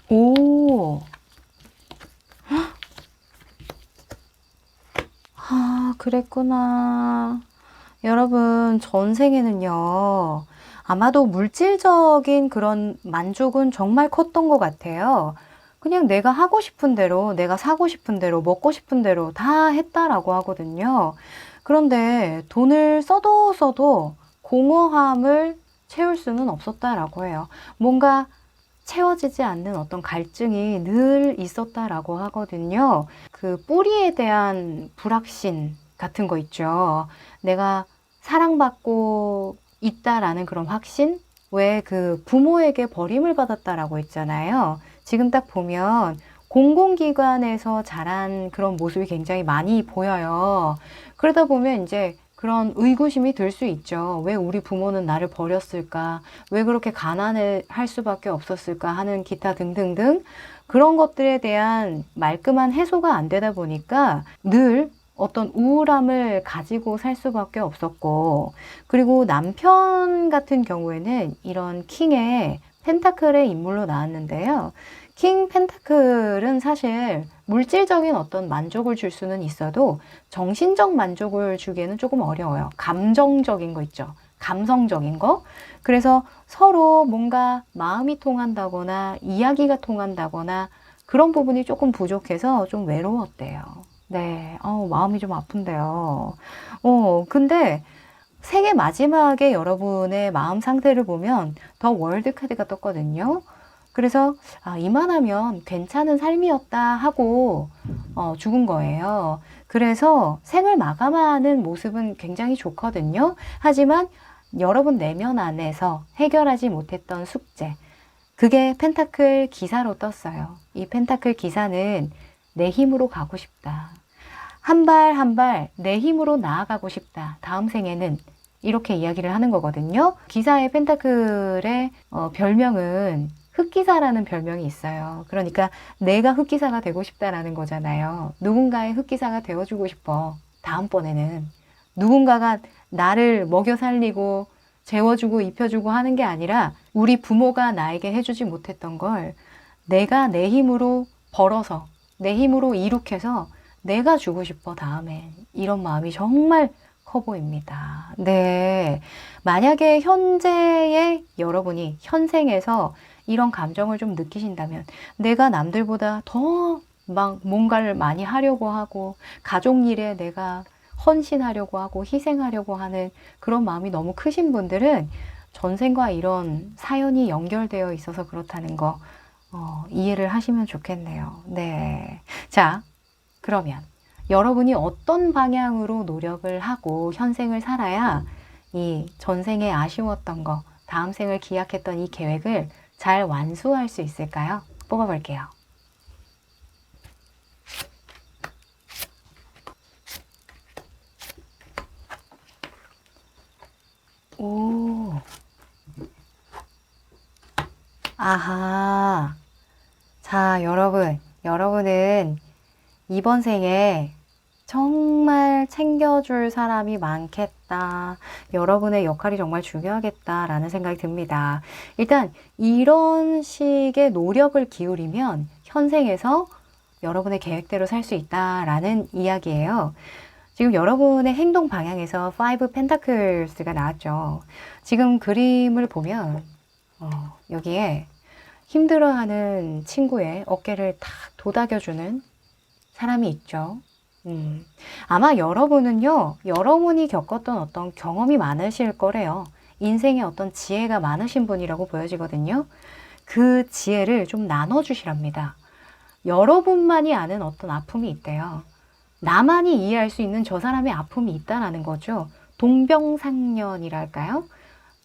오, 아, 그랬구나. 여러분, 전생에는요, 아마도 물질적인 그런 만족은 정말 컸던 것 같아요. 그냥 내가 하고 싶은 대로, 내가 사고 싶은 대로, 먹고 싶은 대로 다 했다라고 하거든요. 그런데 돈을 써도 공허함을 채울 수는 없었다라고 해요. 뭔가 채워지지 않는 어떤 갈증이 늘 있었다라고 하거든요. 그 뿌리에 대한 불확신 같은 거 있죠. 내가 사랑받고 있다라는 그런 확신? 왜 그 부모에게 버림을 받았다라고 했잖아요. 지금 딱 보면 공공기관에서 자란 그런 모습이 굉장히 많이 보여요. 그러다 보면 이제 그런 의구심이 들 수 있죠. 왜 우리 부모는 나를 버렸을까? 왜 그렇게 가난을 할 수밖에 없었을까? 하는 기타 등등등 그런 것들에 대한 말끔한 해소가 안 되다 보니까 늘 어떤 우울함을 가지고 살 수밖에 없었고, 그리고 남편 같은 경우에는 이런 킹의 펜타클의 인물로 나왔는데요. 킹 펜타클은 사실 물질적인 어떤 만족을 줄 수는 있어도 정신적 만족을 주기에는 조금 어려워요. 감정적인 거 있죠. 감성적인 거. 그래서 서로 뭔가 마음이 통한다거나 이야기가 통한다거나 그런 부분이 조금 부족해서 좀 외로웠대요. 네, 마음이 좀 아픈데요. 근데 생의 마지막에 여러분의 마음 상태를 보면 더 월드 카드가 떴거든요. 그래서 이만하면 괜찮은 삶이었다 하고 죽은 거예요. 그래서 생을 마감하는 모습은 굉장히 좋거든요. 하지만 여러분 내면 안에서 해결하지 못했던 숙제, 그게 펜타클 기사로 떴어요. 이 펜타클 기사는 내 힘으로 가고 싶다. 한 발 한 발 내 힘으로 나아가고 싶다. 다음 생에는 이렇게 이야기를 하는 거거든요. 기사의 펜타클의 별명은 흑기사라는 별명이 있어요. 그러니까 내가 흑기사가 되고 싶다라는 거잖아요. 누군가의 흑기사가 되어주고 싶어. 다음번에는 누군가가 나를 먹여 살리고 재워주고 입혀주고 하는 게 아니라 우리 부모가 나에게 해주지 못했던 걸 내가 내 힘으로 벌어서 내 힘으로 이룩해서 내가 주고 싶어 다음에. 이런 마음이 정말 커 보입니다. 네. 만약에 현재의 여러분이 현생에서 이런 감정을 좀 느끼신다면 내가 남들보다 더 막 뭔가를 많이 하려고 하고 가족 일에 내가 헌신하려고 하고 희생하려고 하는 그런 마음이 너무 크신 분들은 전생과 이런 사연이 연결되어 있어서 그렇다는 거 이해를 하시면 좋겠네요. 네. 자, 그러면 여러분이 어떤 방향으로 노력을 하고 현생을 살아야 이 전생에 아쉬웠던 거, 다음 생을 기약했던 이 계획을 잘 완수할 수 있을까요? 뽑아볼게요. 오, 아하. 자, 여러분은 이번 생에 정말 챙겨줄 사람이 많겠다. 여러분의 역할이 정말 중요하겠다라는 생각이 듭니다. 일단 이런 식의 노력을 기울이면 현생에서 여러분의 계획대로 살 수 있다라는 이야기예요. 지금 여러분의 행동 방향에서 5 펜타클스가 나왔죠. 지금 그림을 보면 여기에 힘들어하는 친구의 어깨를 탁 도닥여주는 사람이 있죠. 아마 여러분은요, 여러분이 겪었던 어떤 경험이 많으실 거래요. 인생에 어떤 지혜가 많으신 분이라고 보여지거든요. 그 지혜를 좀 나눠주시랍니다. 여러분만이 아는 어떤 아픔이 있대요. 나만이 이해할 수 있는 저 사람의 아픔이 있다라는 거죠. 동병상련이랄까요?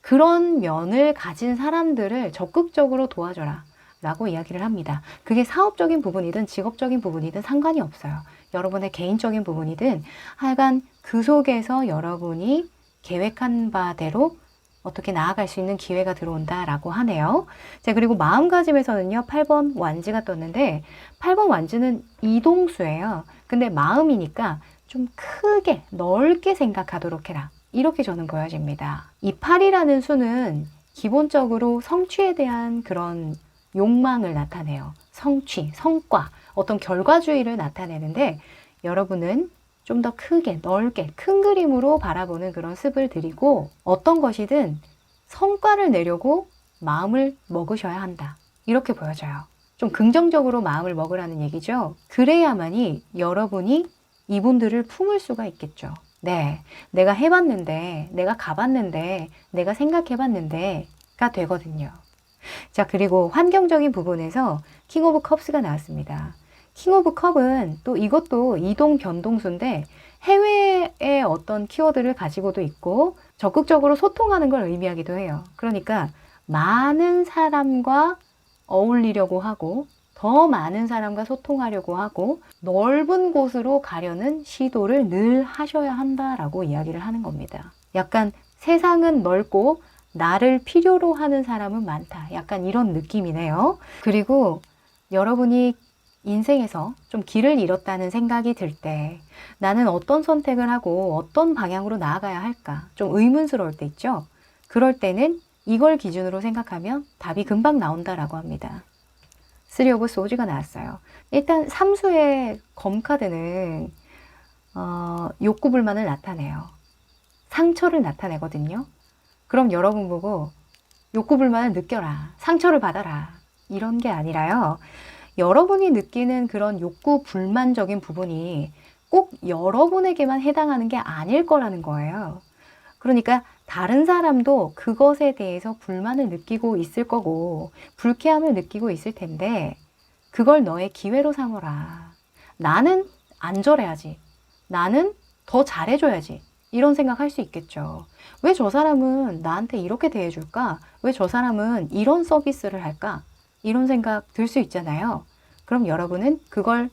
그런 면을 가진 사람들을 적극적으로 도와줘라 라고 이야기를 합니다. 그게 사업적인 부분이든 직업적인 부분이든 상관이 없어요. 여러분의 개인적인 부분이든 하여간 그 속에서 여러분이 계획한 바대로 어떻게 나아갈 수 있는 기회가 들어온다라고 하네요. 자, 그리고 마음가짐에서는요, 8번 완지가 떴는데 8번 완지는 이동수예요. 근데 마음이니까 좀 크게 넓게 생각하도록 해라. 이렇게 저는 보여집니다. 이 8이라는 수는 기본적으로 성취에 대한 그런 욕망을 나타내요. 성취, 성과, 어떤 결과주의를 나타내는데 여러분은 좀 더 크게, 넓게, 큰 그림으로 바라보는 그런 습을 들이고 어떤 것이든 성과를 내려고 마음을 먹으셔야 한다. 이렇게 보여져요. 좀 긍정적으로 마음을 먹으라는 얘기죠. 그래야만이 여러분이 이분들을 품을 수가 있겠죠. 네, 내가 해봤는데, 내가 가봤는데, 내가 생각해봤는데가 되거든요. 자, 그리고 환경적인 부분에서 킹 오브 컵스가 나왔습니다. 킹 오브 컵은 또 이것도 이동 변동수인데 해외의 어떤 키워드를 가지고도 있고 적극적으로 소통하는 걸 의미하기도 해요. 그러니까 많은 사람과 어울리려고 하고 더 많은 사람과 소통하려고 하고 넓은 곳으로 가려는 시도를 늘 하셔야 한다라고 이야기를 하는 겁니다. 약간 세상은 넓고 나를 필요로 하는 사람은 많다. 약간 이런 느낌이네요. 그리고 여러분이 인생에서 좀 길을 잃었다는 생각이 들 때 나는 어떤 선택을 하고 어떤 방향으로 나아가야 할까? 좀 의문스러울 때 있죠? 그럴 때는 이걸 기준으로 생각하면 답이 금방 나온다라고 합니다. 3 오브 소즈가 나왔어요. 일단 삼수의 검카드는 욕구불만을 나타내요. 상처를 나타내거든요. 그럼 여러분 보고 욕구불만을 느껴라. 상처를 받아라. 이런 게 아니라요. 여러분이 느끼는 그런 욕구불만적인 부분이 꼭 여러분에게만 해당하는 게 아닐 거라는 거예요. 그러니까 다른 사람도 그것에 대해서 불만을 느끼고 있을 거고 불쾌함을 느끼고 있을 텐데 그걸 너의 기회로 삼어라. 나는 안 저래야지. 나는 더 잘해줘야지. 이런 생각할 수 있겠죠. 왜 저 사람은 나한테 이렇게 대해줄까? 왜 저 사람은 이런 서비스를 할까? 이런 생각 들 수 있잖아요. 그럼 여러분은 그걸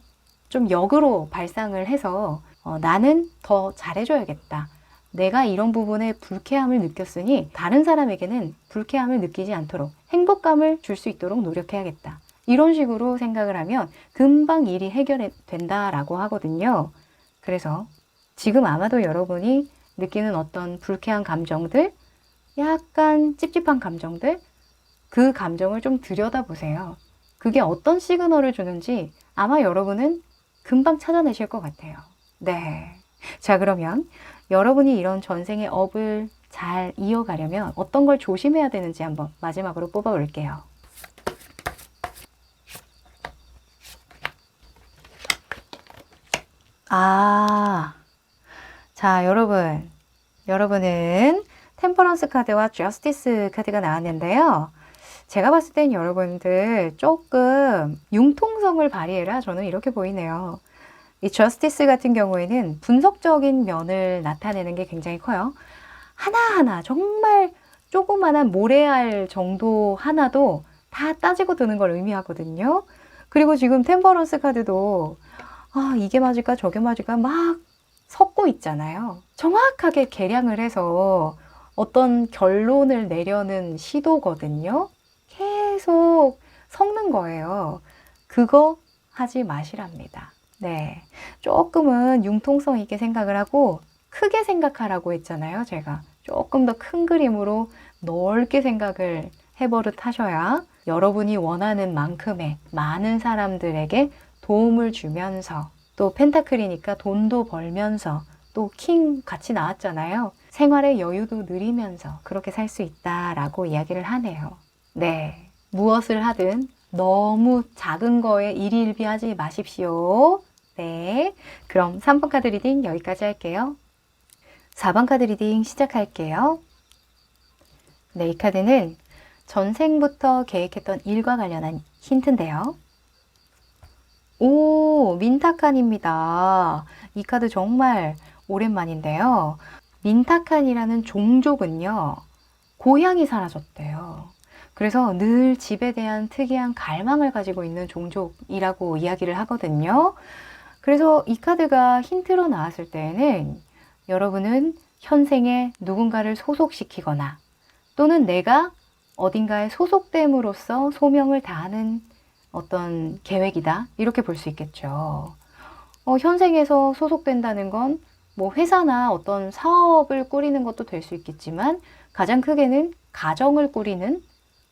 좀 역으로 발상을 해서 나는 더 잘해줘야겠다. 내가 이런 부분에 불쾌함을 느꼈으니 다른 사람에게는 불쾌함을 느끼지 않도록 행복감을 줄 수 있도록 노력해야겠다. 이런 식으로 생각을 하면 금방 일이 해결된다라고 하거든요. 그래서 지금 아마도 여러분이 느끼는 어떤 불쾌한 감정들, 약간 찝찝한 감정들, 그 감정을 좀 들여다보세요. 그게 어떤 시그널을 주는지 아마 여러분은 금방 찾아내실 것 같아요. 네. 자, 그러면 여러분이 이런 전생의 업을 잘 이어가려면 어떤 걸 조심해야 되는지 한번 마지막으로 뽑아볼게요. 자, 여러분은 템퍼런스 카드와 저스티스 카드가 나왔는데요. 제가 봤을 땐 여러분들 조금 융통성을 발휘해라. 저는 이렇게 보이네요. 이 저스티스 같은 경우에는 분석적인 면을 나타내는 게 굉장히 커요. 하나하나 정말 조그만한 모래알 정도 하나도 다 따지고 드는 걸 의미하거든요. 그리고 지금 템퍼런스 카드도 이게 맞을까 저게 맞을까 막 섞고 있잖아요. 정확하게 계량을 해서 어떤 결론을 내려는 시도거든요. 계속 섞는 거예요. 그거 하지 마시랍니다. 네, 조금은 융통성 있게 생각을 하고 크게 생각하라고 했잖아요. 제가 조금 더 큰 그림으로 넓게 생각을 해버릇 하셔야 여러분이 원하는 만큼의 많은 사람들에게 도움을 주면서 또 펜타클이니까 돈도 벌면서 또 킹 같이 나왔잖아요. 생활의 여유도 누리면서 그렇게 살 수 있다라고 이야기를 하네요. 네, 무엇을 하든 너무 작은 거에 일희일비하지 마십시오. 네, 그럼 3번 카드 리딩 여기까지 할게요. 4번 카드 리딩 시작할게요. 네, 이 카드는 전생부터 계획했던 일과 관련한 힌트인데요. 오, 민타칸입니다. 이 카드 정말 오랜만인데요. 민타칸이라는 종족은요, 고향이 사라졌대요. 그래서 늘 집에 대한 특이한 갈망을 가지고 있는 종족이라고 이야기를 하거든요. 그래서 이 카드가 힌트로 나왔을 때에는 여러분은 현생에 누군가를 소속시키거나 또는 내가 어딘가에 소속됨으로써 소명을 다하는 어떤 계획이다. 이렇게 볼 수 있겠죠. 현생에서 소속된다는 건 뭐 회사나 어떤 사업을 꾸리는 것도 될 수 있겠지만 가장 크게는 가정을 꾸리는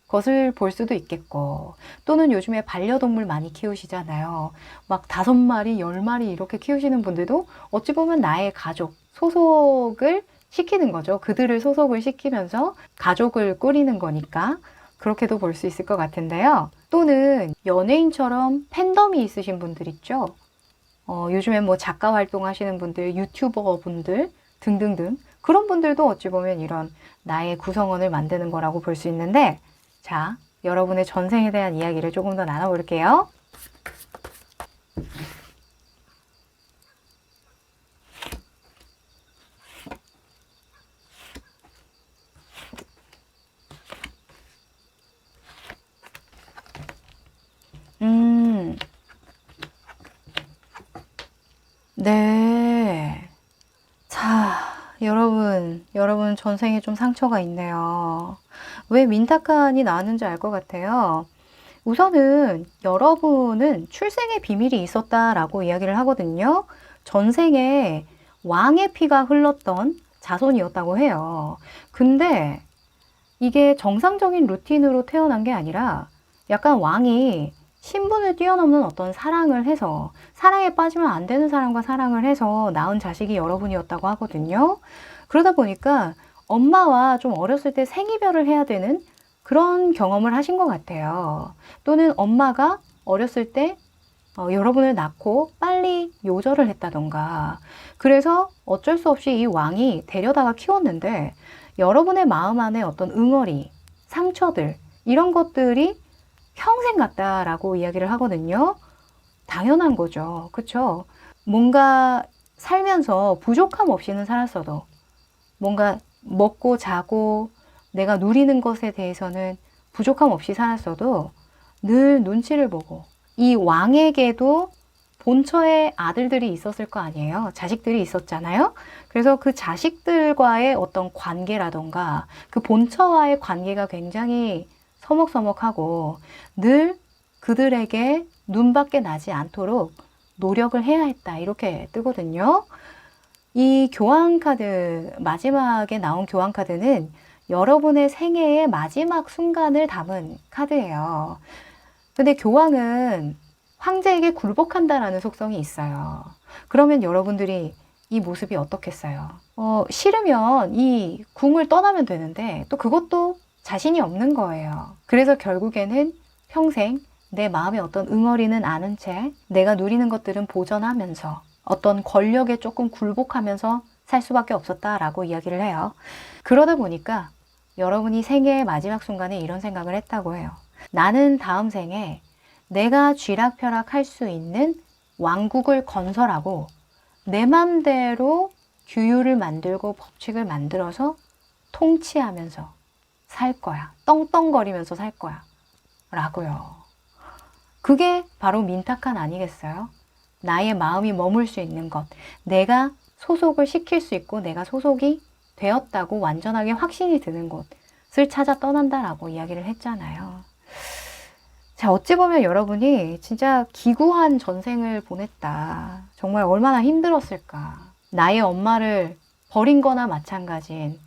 것을 볼 수도 있겠고 또는 요즘에 반려동물 많이 키우시잖아요. 막 5마리, 10마리 이렇게 키우시는 분들도 어찌 보면 나의 가족, 소속을 시키는 거죠. 그들을 소속을 시키면서 가족을 꾸리는 거니까 그렇게도 볼 수 있을 것 같은데요. 또는 연예인처럼 팬덤이 있으신 분들 있죠. 요즘에 뭐 작가 활동하시는 분들, 유튜버 분들 등등등 그런 분들도 어찌 보면 이런 나의 구성원을 만드는 거라고 볼 수 있는데 자, 여러분의 전생에 대한 이야기를 조금 더 나눠볼게요. 네. 자, 여러분 전생에 좀 상처가 있네요. 왜 민타칸이 나왔는지 알 것 같아요. 우선은 여러분은 출생의 비밀이 있었다라고 이야기를 하거든요. 전생에 왕의 피가 흘렀던 자손이었다고 해요. 근데 이게 정상적인 루틴으로 태어난 게 아니라 약간 왕이 신분을 뛰어넘는 어떤 사랑을 해서 사랑에 빠지면 안 되는 사람과 사랑을 해서 낳은 자식이 여러분이었다고 하거든요. 그러다 보니까 엄마와 좀 어렸을 때 생이별을 해야 되는 그런 경험을 하신 것 같아요. 또는 엄마가 어렸을 때 여러분을 낳고 빨리 요절을 했다던가 그래서 어쩔 수 없이 이 왕이 데려다가 키웠는데 여러분의 마음 안에 어떤 응어리, 상처들 이런 것들이 평생 같다라고 이야기를 하거든요. 당연한 거죠. 그쵸? 뭔가 살면서 부족함 없이는 살았어도 뭔가 먹고 자고 내가 누리는 것에 대해서는 부족함 없이 살았어도 늘 눈치를 보고 이 왕에게도 본처의 아들들이 있었을 거 아니에요. 자식들이 있었잖아요. 그래서 그 자식들과의 어떤 관계라던가 그 본처와의 관계가 굉장히 서먹서먹하고 늘 그들에게 눈밖에 나지 않도록 노력을 해야 했다. 이렇게 뜨거든요. 이 교환카드, 마지막에 나온 교환카드는 여러분의 생애의 마지막 순간을 담은 카드예요. 근데 교황은 황제에게 굴복한다라는 속성이 있어요. 그러면 여러분들이 이 모습이 어떻겠어요? 싫으면 이 궁을 떠나면 되는데 또 그것도 자신이 없는 거예요. 그래서 결국에는 평생 내 마음의 어떤 응어리는 아는 채 내가 누리는 것들은 보전하면서 어떤 권력에 조금 굴복하면서 살 수밖에 없었다라고 이야기를 해요. 그러다 보니까 여러분이 생애의 마지막 순간에 이런 생각을 했다고 해요. 나는 다음 생에 내가 쥐락펴락할 수 있는 왕국을 건설하고 내 맘대로 규율을 만들고 법칙을 만들어서 통치하면서 살 거야. 떵떵거리면서 살 거야. 라고요. 그게 바로 민타칸 아니겠어요? 나의 마음이 머물 수 있는 것. 내가 소속을 시킬 수 있고 내가 소속이 되었다고 완전하게 확신이 드는 곳을 찾아 떠난다라고 이야기를 했잖아요. 자, 어찌 보면 여러분이 진짜 기구한 전생을 보냈다. 정말 얼마나 힘들었을까. 나의 엄마를 버린 거나 마찬가지인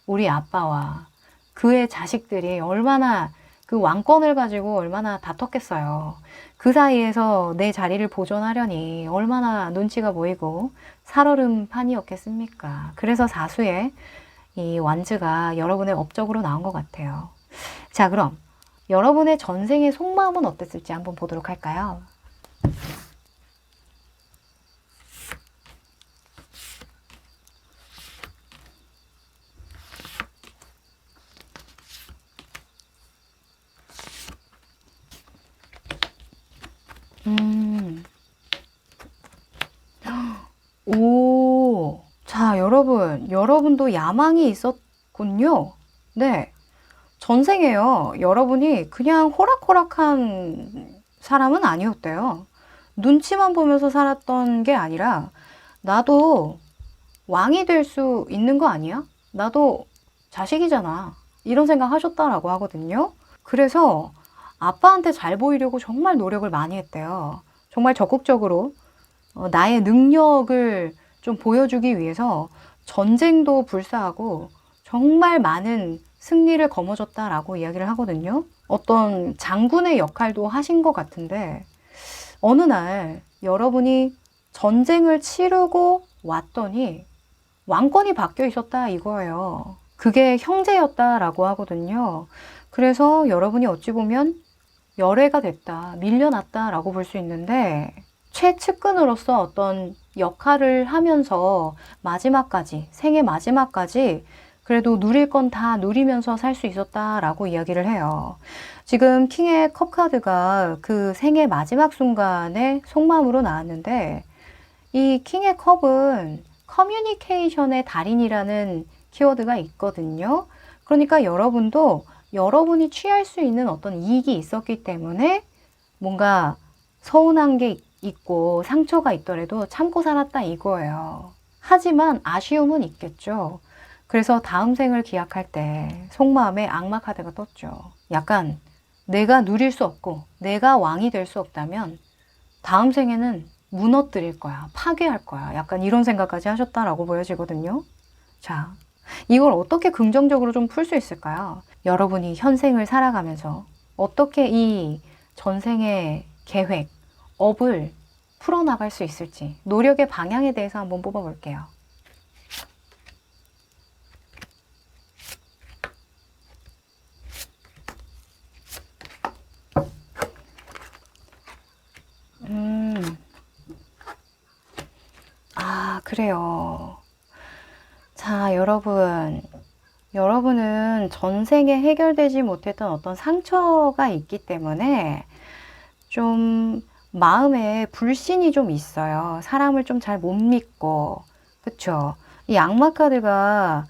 우리 아빠와 그의 자식들이 얼마나 그 왕권을 가지고 얼마나 다퉜겠어요. 그 사이에서 내 자리를 보존하려니 얼마나 눈치가 보이고 살얼음판이었겠습니까? 그래서 사수의 이 완즈가 여러분의 업적으로 나온 것 같아요. 자, 그럼 여러분의 전생의 속마음은 어땠을지 한번 보도록 할까요? 오, 자, 여러분도 야망이 있었군요. 네. 전생에요. 여러분이 그냥 호락호락한 사람은 아니었대요. 눈치만 보면서 살았던 게 아니라, 나도 왕이 될 수 있는 거 아니야? 나도 자식이잖아. 이런 생각 하셨다라고 하거든요. 그래서 아빠한테 잘 보이려고 정말 노력을 많이 했대요. 정말 적극적으로 나의 능력을 좀 보여주기 위해서 전쟁도 불사하고 정말 많은 승리를 거머쥐었다라고 이야기를 하거든요. 어떤 장군의 역할도 하신 것 같은데 어느 날 여러분이 전쟁을 치르고 왔더니 왕권이 바뀌어 있었다 이거예요. 그게 형제였다라고 하거든요. 그래서 여러분이 어찌 보면 열애가 됐다, 밀려났다라고 볼 수 있는데 최측근으로서 어떤 역할을 하면서 마지막까지, 생애 마지막까지 그래도 누릴 건 다 누리면서 살 수 있었다라고 이야기를 해요. 지금 킹의 컵 카드가 그 생애 마지막 순간에 속마음으로 나왔는데 이 킹의 컵은 커뮤니케이션의 달인이라는 키워드가 있거든요. 그러니까 여러분도 여러분이 취할 수 있는 어떤 이익이 있었기 때문에 뭔가 서운한 게 있고 상처가 있더라도 참고 살았다 이거예요. 하지만 아쉬움은 있겠죠. 그래서 다음 생을 기약할 때 속마음에 악마 카드가 떴죠. 약간 내가 누릴 수 없고 내가 왕이 될 수 없다면 다음 생에는 무너뜨릴 거야. 파괴할 거야. 약간 이런 생각까지 하셨다라고 보여지거든요. 자, 이걸 어떻게 긍정적으로 좀 풀 수 있을까요? 여러분이 현생을 살아가면서 어떻게 이 전생의 계획, 업을 풀어나갈 수 있을지 노력의 방향에 대해서 한번 뽑아볼게요. 그래요. 자, 여러분은 전생에 해결되지 못했던 어떤 상처가 있기 때문에 좀 마음에 불신이 좀 있어요. 사람을 좀 잘 못 믿고, 그쵸? 이 악마 카드가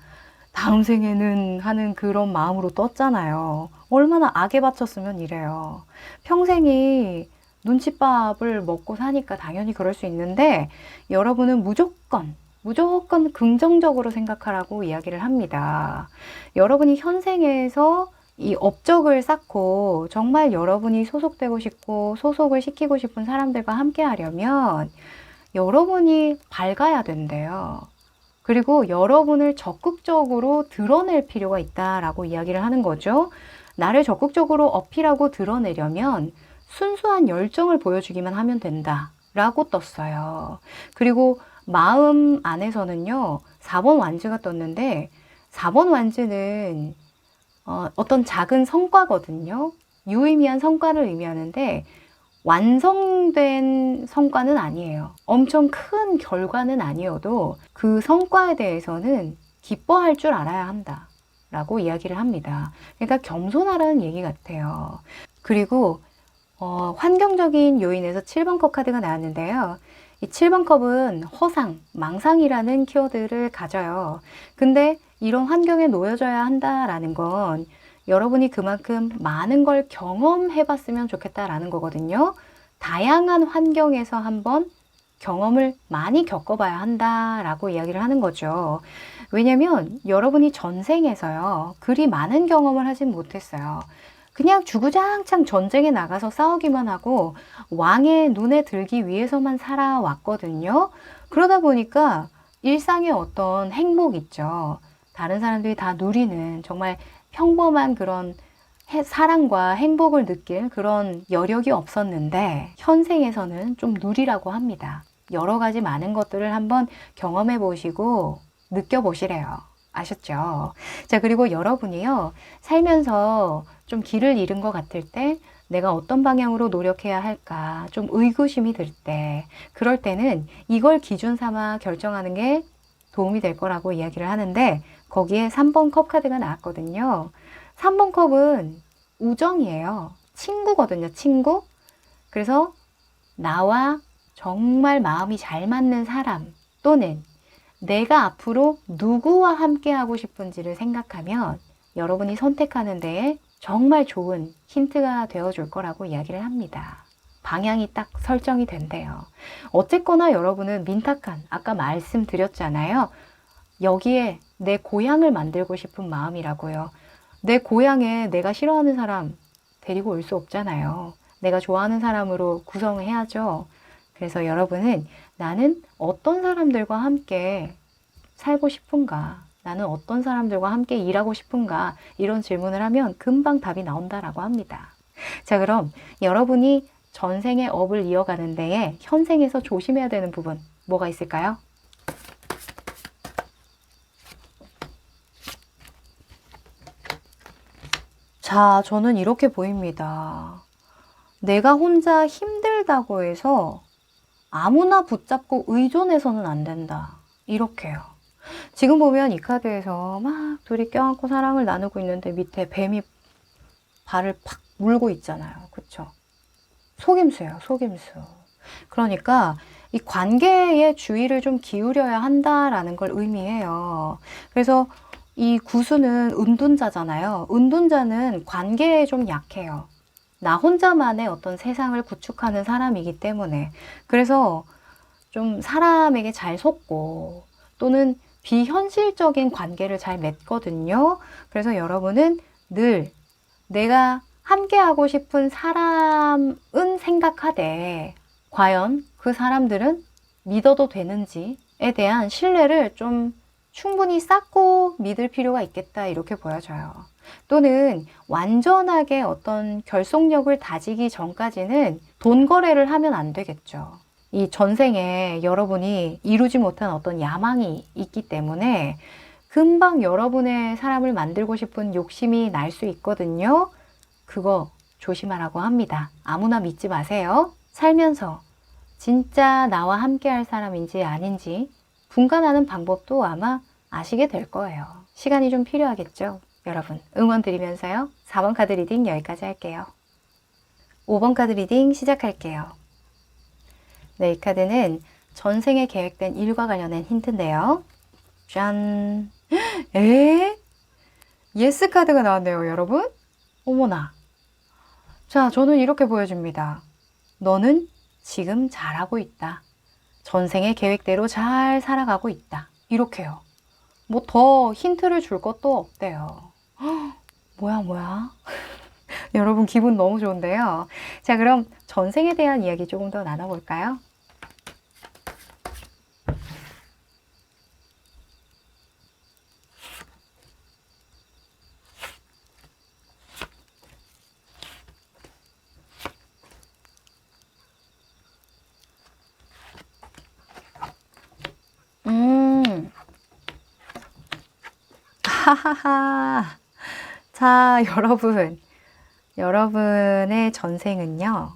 다음 생에는 하는 그런 마음으로 떴잖아요. 얼마나 악에 바쳤으면 이래요. 평생이 눈칫밥을 먹고 사니까 당연히 그럴 수 있는데 여러분은 무조건 긍정적으로 생각하라고 이야기를 합니다. 여러분이 현생에서 이 업적을 쌓고 정말 여러분이 소속되고 싶고 소속을 시키고 싶은 사람들과 함께 하려면 여러분이 밝아야 된대요. 그리고 여러분을 적극적으로 드러낼 필요가 있다라고 이야기를 하는 거죠. 나를 적극적으로 어필하고 드러내려면 순수한 열정을 보여주기만 하면 된다라고 떴어요. 그리고 마음 안에서는요, 4번 완즈가 떴는데 4번 완즈는 어떤 작은 성과거든요. 유의미한 성과를 의미하는데 완성된 성과는 아니에요. 엄청 큰 결과는 아니어도 그 성과에 대해서는 기뻐할 줄 알아야 한다 라고 이야기를 합니다. 그러니까 겸손하라는 얘기 같아요. 그리고 환경적인 요인에서 7번 컵 카드가 나왔는데요. 이 7번 컵은 허상, 망상이라는 키워드를 가져요. 근데 이런 환경에 놓여져야 한다라는 건 여러분이 그만큼 많은 걸 경험해 봤으면 좋겠다라는 거거든요. 다양한 환경에서 한번 경험을 많이 겪어봐야 한다라고 이야기를 하는 거죠. 왜냐면 여러분이 전생에서요, 그리 많은 경험을 하진 못했어요. 그냥 주구장창 전쟁에 나가서 싸우기만 하고 왕의 눈에 들기 위해서만 살아왔거든요. 그러다 보니까 일상의 어떤 행복 있죠. 다른 사람들이 다 누리는 정말 평범한 그런 사랑과 행복을 느낄 그런 여력이 없었는데 현생에서는 좀 누리라고 합니다. 여러 가지 많은 것들을 한번 경험해 보시고 느껴보시래요. 아셨죠? 자, 그리고 여러분이요, 살면서 좀 길을 잃은 것 같을 때 내가 어떤 방향으로 노력해야 할까 좀 의구심이 들 때, 그럴 때는 이걸 기준 삼아 결정하는 게 도움이 될 거라고 이야기를 하는데, 거기에 3번 컵 카드가 나왔거든요. 3번 컵은 우정이에요. 친구거든요. 친구. 그래서 나와 정말 마음이 잘 맞는 사람, 또는 내가 앞으로 누구와 함께 하고 싶은지를 생각하면 여러분이 선택하는 데에 정말 좋은 힌트가 되어줄 거라고 이야기를 합니다. 방향이 딱 설정이 된대요. 어쨌거나 여러분은 민탁한, 아까 말씀드렸잖아요. 여기에 내 고향을 만들고 싶은 마음이라고요. 내 고향에 내가 싫어하는 사람 데리고 올 수 없잖아요. 내가 좋아하는 사람으로 구성해야죠. 그래서 여러분은 나는 어떤 사람들과 함께 살고 싶은가? 나는 어떤 사람들과 함께 일하고 싶은가? 이런 질문을 하면 금방 답이 나온다라고 합니다. 자, 그럼 여러분이 전생의 업을 이어가는 데에 현생에서 조심해야 되는 부분 뭐가 있을까요? 자, 저는 이렇게 보입니다. 내가 혼자 힘들다고 해서 아무나 붙잡고 의존해서는 안 된다. 이렇게요. 지금 보면 이 카드에서 막 둘이 껴안고 사랑을 나누고 있는데 밑에 뱀이 발을 팍 물고 있잖아요. 그쵸? 속임수예요, 속임수. 그러니까 이 관계에 주의를 좀 기울여야 한다라는 걸 의미해요. 그래서 이 구수는 은둔자잖아요. 은둔자는 관계에 좀 약해요. 나 혼자만의 어떤 세상을 구축하는 사람이기 때문에. 그래서 좀 사람에게 잘 속고 또는 비현실적인 관계를 잘 맺거든요. 그래서 여러분은 늘 내가 함께하고 싶은 사람은 생각하되 과연 그 사람들은 믿어도 되는지에 대한 신뢰를 좀 충분히 쌓고 믿을 필요가 있겠다, 이렇게 보여져요. 또는 완전하게 어떤 결속력을 다지기 전까지는 돈 거래를 하면 안 되겠죠. 이 전생에 여러분이 이루지 못한 어떤 야망이 있기 때문에 금방 여러분의 사람을 만들고 싶은 욕심이 날 수 있거든요. 그거 조심하라고 합니다. 아무나 믿지 마세요. 살면서 진짜 나와 함께 할 사람인지 아닌지 분간하는 방법도 아마 아시게 될 거예요. 시간이 좀 필요하겠죠. 여러분, 응원 드리면서요. 4번 카드 리딩 여기까지 할게요. 5번 카드 리딩 시작할게요. 네, 이 카드는 전생에 계획된 일과 관련된 힌트인데요. 짠! 예스 카드가 나왔네요, 여러분. 어머나. 자, 저는 이렇게 보여줍니다. 너는 지금 잘하고 있다. 전생의 계획대로 잘 살아가고 있다. 이렇게요. 뭐 더 힌트를 줄 것도 없대요. 뭐야. 여러분 기분 너무 좋은데요. 자, 그럼 전생에 대한 이야기 조금 더 나눠볼까요? 하하하. 자, 여러분의 전생은요.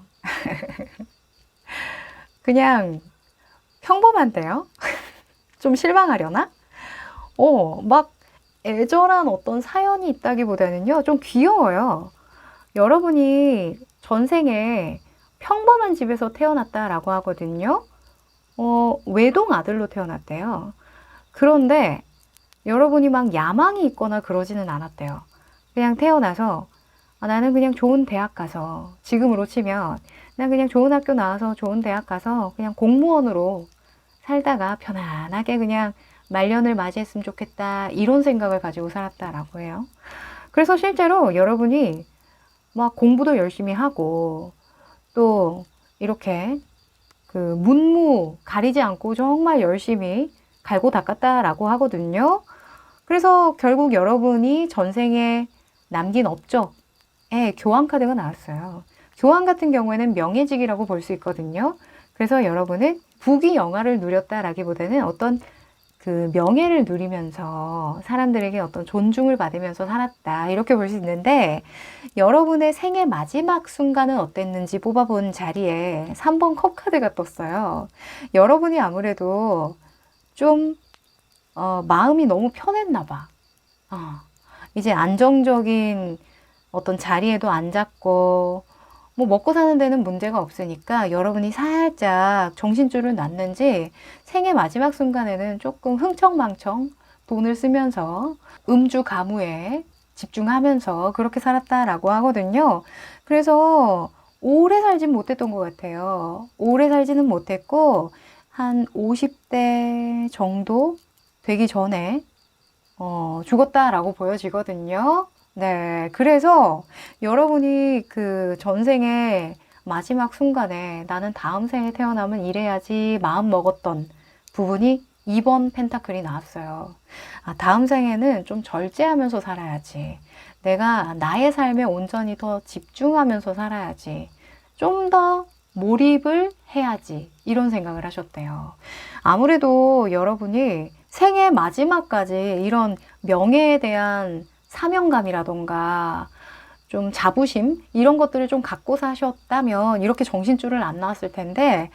그냥 평범한데요? 좀 실망하려나? 막 애절한 어떤 사연이 있다기보다는요, 좀 귀여워요. 여러분이 전생에 평범한 집에서 태어났다라고 하거든요. 외동 아들로 태어났대요. 그런데 여러분이 막 야망이 있거나 그러지는 않았대요. 그냥 태어나서 나는 그냥 좋은 대학 가서, 지금으로 치면 난 그냥 좋은 학교 나와서 좋은 대학 가서 그냥 공무원으로 살다가 편안하게 그냥 말년을 맞이했으면 좋겠다, 이런 생각을 가지고 살았다라고 해요. 그래서 실제로 여러분이 막 공부도 열심히 하고 또 이렇게 그 문무 가리지 않고 정말 열심히 갈고 닦았다라고 하거든요. 그래서 결국 여러분이 전생에 남긴 업적에 교환 카드가 나왔어요. 교환 같은 경우에는 명예직이라고 볼 수 있거든요. 그래서 여러분은 부귀영화를 누렸다라기보다는 어떤 그 명예를 누리면서 사람들에게 어떤 존중을 받으면서 살았다, 이렇게 볼 수 있는데, 여러분의 생애 마지막 순간은 어땠는지 뽑아본 자리에 3번 컵 카드가 떴어요. 여러분이 아무래도 좀 마음이 너무 편했나 봐. 이제 안정적인 어떤 자리에도 앉았고 뭐 먹고 사는 데는 문제가 없으니까 여러분이 살짝 정신줄을 놨는지 생애 마지막 순간에는 조금 흥청망청 돈을 쓰면서 음주 가무에 집중하면서 그렇게 살았다라고 하거든요. 그래서 오래 살진 못했던 것 같아요. 오래 살지는 못했고 한 50대 정도 되기 전에 죽었다라고 보여지거든요. 네, 그래서 여러분이 그 전생의 마지막 순간에 나는 다음 생에 태어나면 이래야지 마음 먹었던 부분이 2번 펜타클이 나왔어요. 다음 생에는 좀 절제하면서 살아야지. 내가 나의 삶에 온전히 더 집중하면서 살아야지. 좀 더 몰입을 해야지. 이런 생각을 하셨대요. 아무래도 여러분이 생애 마지막까지 이런 명예에 대한 사명감이라던가 좀 자부심 이런 것들을 좀 갖고 사셨다면 이렇게 정신줄을 안 놨을 텐데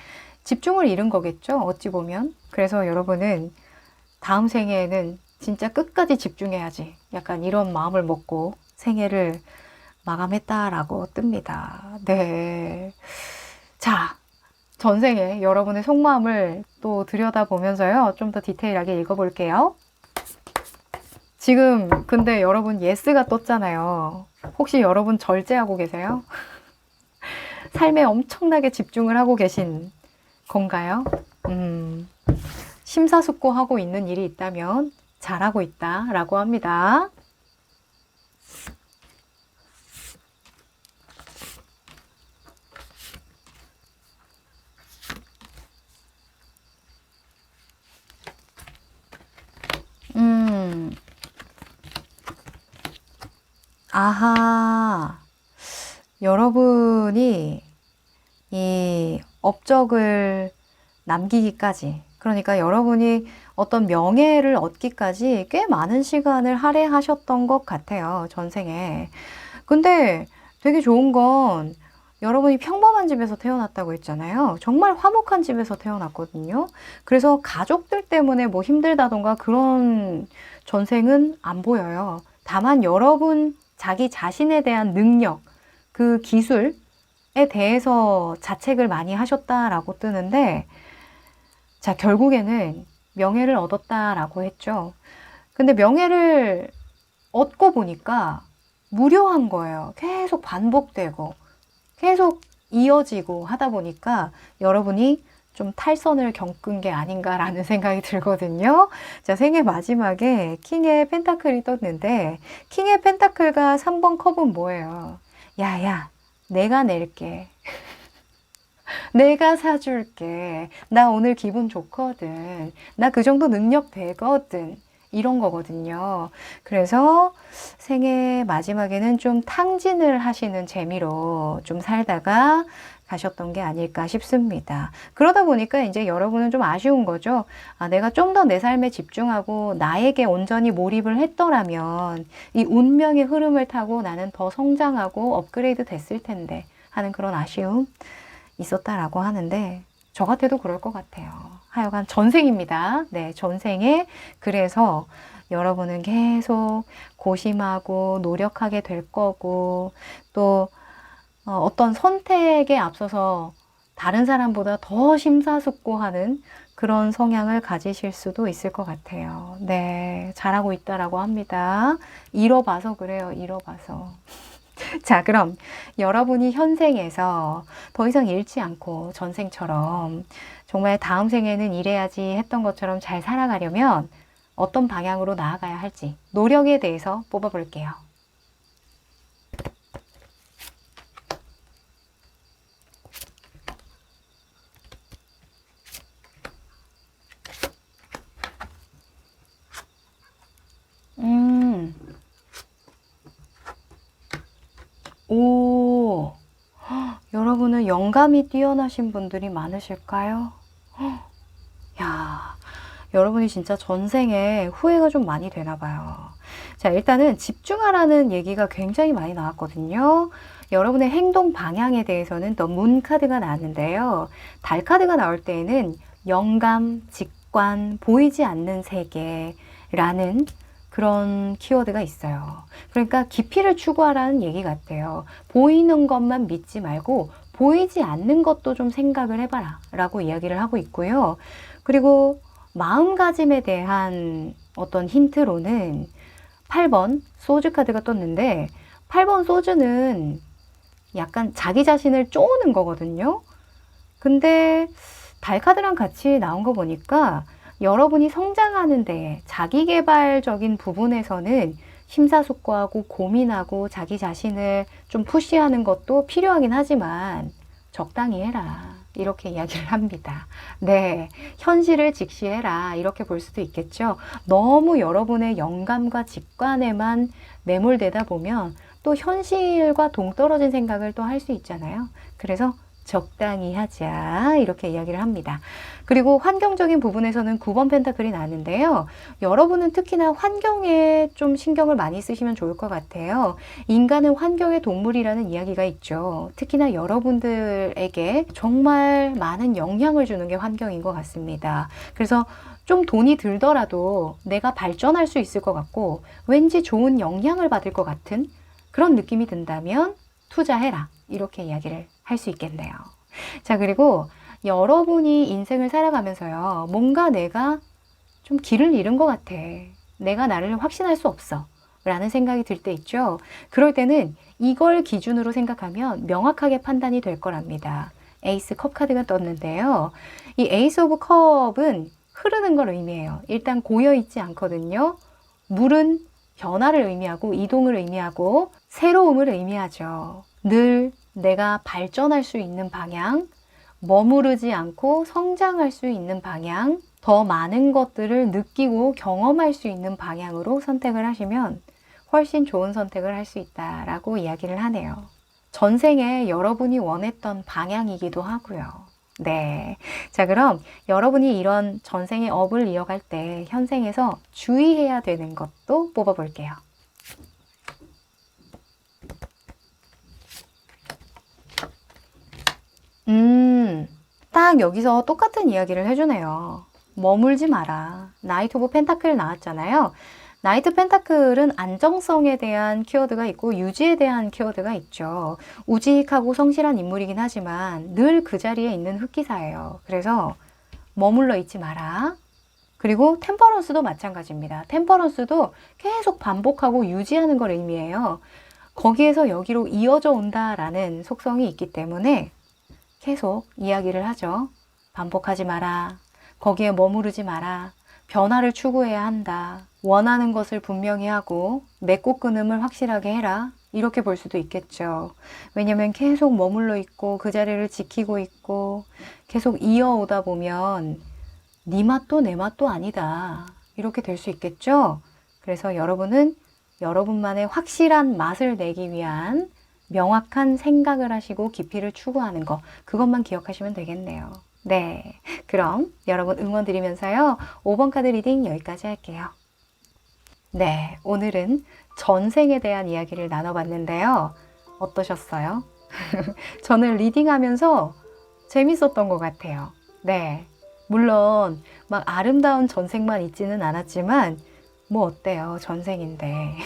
집중을 잃은 거겠죠, 어찌 보면. 그래서 여러분은 다음 생에는 진짜 끝까지 집중해야지, 약간 이런 마음을 먹고 생애를 마감했다라고 뜹니다. 네. 자, 전생에 여러분의 속마음을 또 들여다보면서요, 좀 더 디테일하게 읽어볼게요. 지금 근데 여러분 예스가 떴잖아요. 혹시 여러분 절제하고 계세요? 삶에 엄청나게 집중을 하고 계신 건가요? 심사숙고하고 있는 일이 있다면 잘하고 있다라고 합니다. 아하, 여러분이 이 업적을 남기기까지, 그러니까 여러분이 어떤 명예를 얻기까지 꽤 많은 시간을 할애하셨던 것 같아요, 전생에. 근데 되게 좋은 건 여러분이 평범한 집에서 태어났다고 했잖아요. 정말 화목한 집에서 태어났거든요. 그래서 가족들 때문에 뭐 힘들다던가 그런 전생은 안 보여요. 다만 여러분 자기 자신에 대한 능력, 그 기술에 대해서 자책을 많이 하셨다라고 뜨는데, 자, 결국에는 명예를 얻었다라고 했죠. 근데 명예를 얻고 보니까 무료한 거예요. 계속 반복되고, 계속 이어지고 하다 보니까 여러분이 좀 탈선을 겪은 게 아닌가라는 생각이 들거든요. 자, 생애 마지막에 킹의 펜타클이 떴는데, 킹의 펜타클과 3번 컵은 뭐예요? 야, 내가 낼게. 내가 사줄게. 나 오늘 기분 좋거든. 나 그 정도 능력 되거든. 이런 거거든요. 그래서 생애 마지막에는 좀 탕진을 하시는 재미로 좀 살다가 가셨던 게 아닐까 싶습니다. 그러다 보니까 이제 여러분은 좀 아쉬운 거죠. 내가 좀 더 내 삶에 집중하고 나에게 온전히 몰입을 했더라면 이 운명의 흐름을 타고 나는 더 성장하고 업그레이드 됐을 텐데 하는 그런 아쉬움 있었다라고 하는데, 저 같아도 그럴 것 같아요. 하여간 전생입니다. 네, 전생에. 그래서 여러분은 계속 고심하고 노력하게 될 거고, 또 어떤 선택에 앞서서 다른 사람보다 더 심사숙고하는 그런 성향을 가지실 수도 있을 것 같아요. 네, 잘하고 있다라고 합니다. 잃어봐서 그래요, 잃어봐서. 자, 그럼 여러분이 현생에서 더 이상 잃지 않고 전생처럼 정말 다음 생에는 이래야지 했던 것처럼 잘 살아가려면 어떤 방향으로 나아가야 할지 노력에 대해서 뽑아볼게요. 오, 여러분은 영감이 뛰어나신 분들이 많으실까요? 야, 여러분이 진짜 전생에 후회가 좀 많이 되나 봐요. 자, 일단은 집중하라는 얘기가 굉장히 많이 나왔거든요. 여러분의 행동 방향에 대해서는 더 문 카드가 나왔는데요. 달 카드가 나올 때에는 영감, 직관, 보이지 않는 세계라는 그런 키워드가 있어요. 그러니까 깊이를 추구하라는 얘기 같아요. 보이는 것만 믿지 말고 보이지 않는 것도 좀 생각을 해봐라 라고 이야기를 하고 있고요. 그리고 마음가짐에 대한 어떤 힌트로는 8번 소주 카드가 떴는데 8번 소주는 약간 자기 자신을 쪼는 거거든요. 근데 달 카드랑 같이 나온 거 보니까 여러분이 성장하는 데 자기계발적인 부분에서는 심사숙고하고 고민하고 자기 자신을 좀 푸시하는 것도 필요하긴 하지만 적당히 해라. 이렇게 이야기를 합니다. 네, 현실을 직시해라. 이렇게 볼 수도 있겠죠. 너무 여러분의 영감과 직관에만 매몰되다 보면 또 현실과 동떨어진 생각을 또 할 수 있잖아요. 그래서 적당히 하자 이렇게 이야기를 합니다. 그리고 환경적인 부분에서는 9번 펜타클이 나왔는데요. 여러분은 특히나 환경에 좀 신경을 많이 쓰시면 좋을 것 같아요. 인간은 환경의 동물이라는 이야기가 있죠. 특히나 여러분들에게 정말 많은 영향을 주는 게 환경인 것 같습니다. 그래서 좀 돈이 들더라도 내가 발전할 수 있을 것 같고 왠지 좋은 영향을 받을 것 같은 그런 느낌이 든다면 투자해라. 이렇게 이야기를 할 수 있겠네요. 자, 그리고 여러분이 인생을 살아가면서요. 뭔가 내가 좀 길을 잃은 것 같아. 내가 나를 확신할 수 없어. 라는 생각이 들 때 있죠. 그럴 때는 이걸 기준으로 생각하면 명확하게 판단이 될 거랍니다. 에이스 컵 카드가 떴는데요. 이 에이스 오브 컵은 흐르는 걸 의미해요. 일단 고여있지 않거든요. 물은 변화를 의미하고 이동을 의미하고 새로움을 의미하죠. 늘 내가 발전할 수 있는 방향, 머무르지 않고 성장할 수 있는 방향, 더 많은 것들을 느끼고 경험할 수 있는 방향으로 선택을 하시면 훨씬 좋은 선택을 할 수 있다라고 이야기를 하네요. 전생에 여러분이 원했던 방향이기도 하고요. 네. 자, 그럼 여러분이 이런 전생의 업을 이어갈 때 현생에서 주의해야 되는 것도 뽑아볼게요. 딱 여기서 똑같은 이야기를 해주네요. 머물지 마라. 나이트 오브 펜타클 나왔잖아요. 나이트 펜타클은 안정성에 대한 키워드가 있고 유지에 대한 키워드가 있죠. 우직하고 성실한 인물이긴 하지만 늘 그 자리에 있는 흑기사예요. 그래서 머물러 있지 마라. 그리고 템퍼런스도 마찬가지입니다. 템퍼런스도 계속 반복하고 유지하는 걸 의미해요. 거기에서 여기로 이어져 온다라는 속성이 있기 때문에 계속 이야기를 하죠. 반복하지 마라. 거기에 머무르지 마라. 변화를 추구해야 한다. 원하는 것을 분명히 하고 맺고 끊음을 확실하게 해라. 이렇게 볼 수도 있겠죠. 왜냐면 계속 머물러 있고 그 자리를 지키고 있고 계속 이어오다 보면 네 맛도 내 맛도 아니다. 이렇게 될 수 있겠죠. 그래서 여러분은 여러분만의 확실한 맛을 내기 위한 명확한 생각을 하시고 깊이를 추구하는 거, 그것만 기억하시면 되겠네요. 네, 그럼 여러분 응원 드리면서요. 5번 카드 리딩 여기까지 할게요. 네, 오늘은 전생에 대한 이야기를 나눠봤는데요. 어떠셨어요? 저는 리딩하면서 재밌었던 것 같아요. 네, 물론 막 아름다운 전생만 있지는 않았지만 뭐 어때요? 전생인데.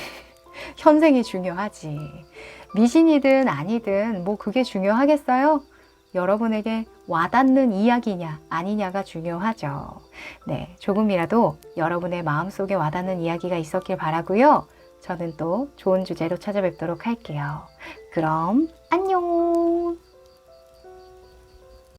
현생이 중요하지. 미신이든 아니든 뭐 그게 중요하겠어요? 여러분에게 와닿는 이야기냐 아니냐가 중요하죠. 네, 조금이라도 여러분의 마음속에 와닿는 이야기가 있었길 바라고요. 저는 또 좋은 주제로 찾아뵙도록 할게요. 그럼 안녕.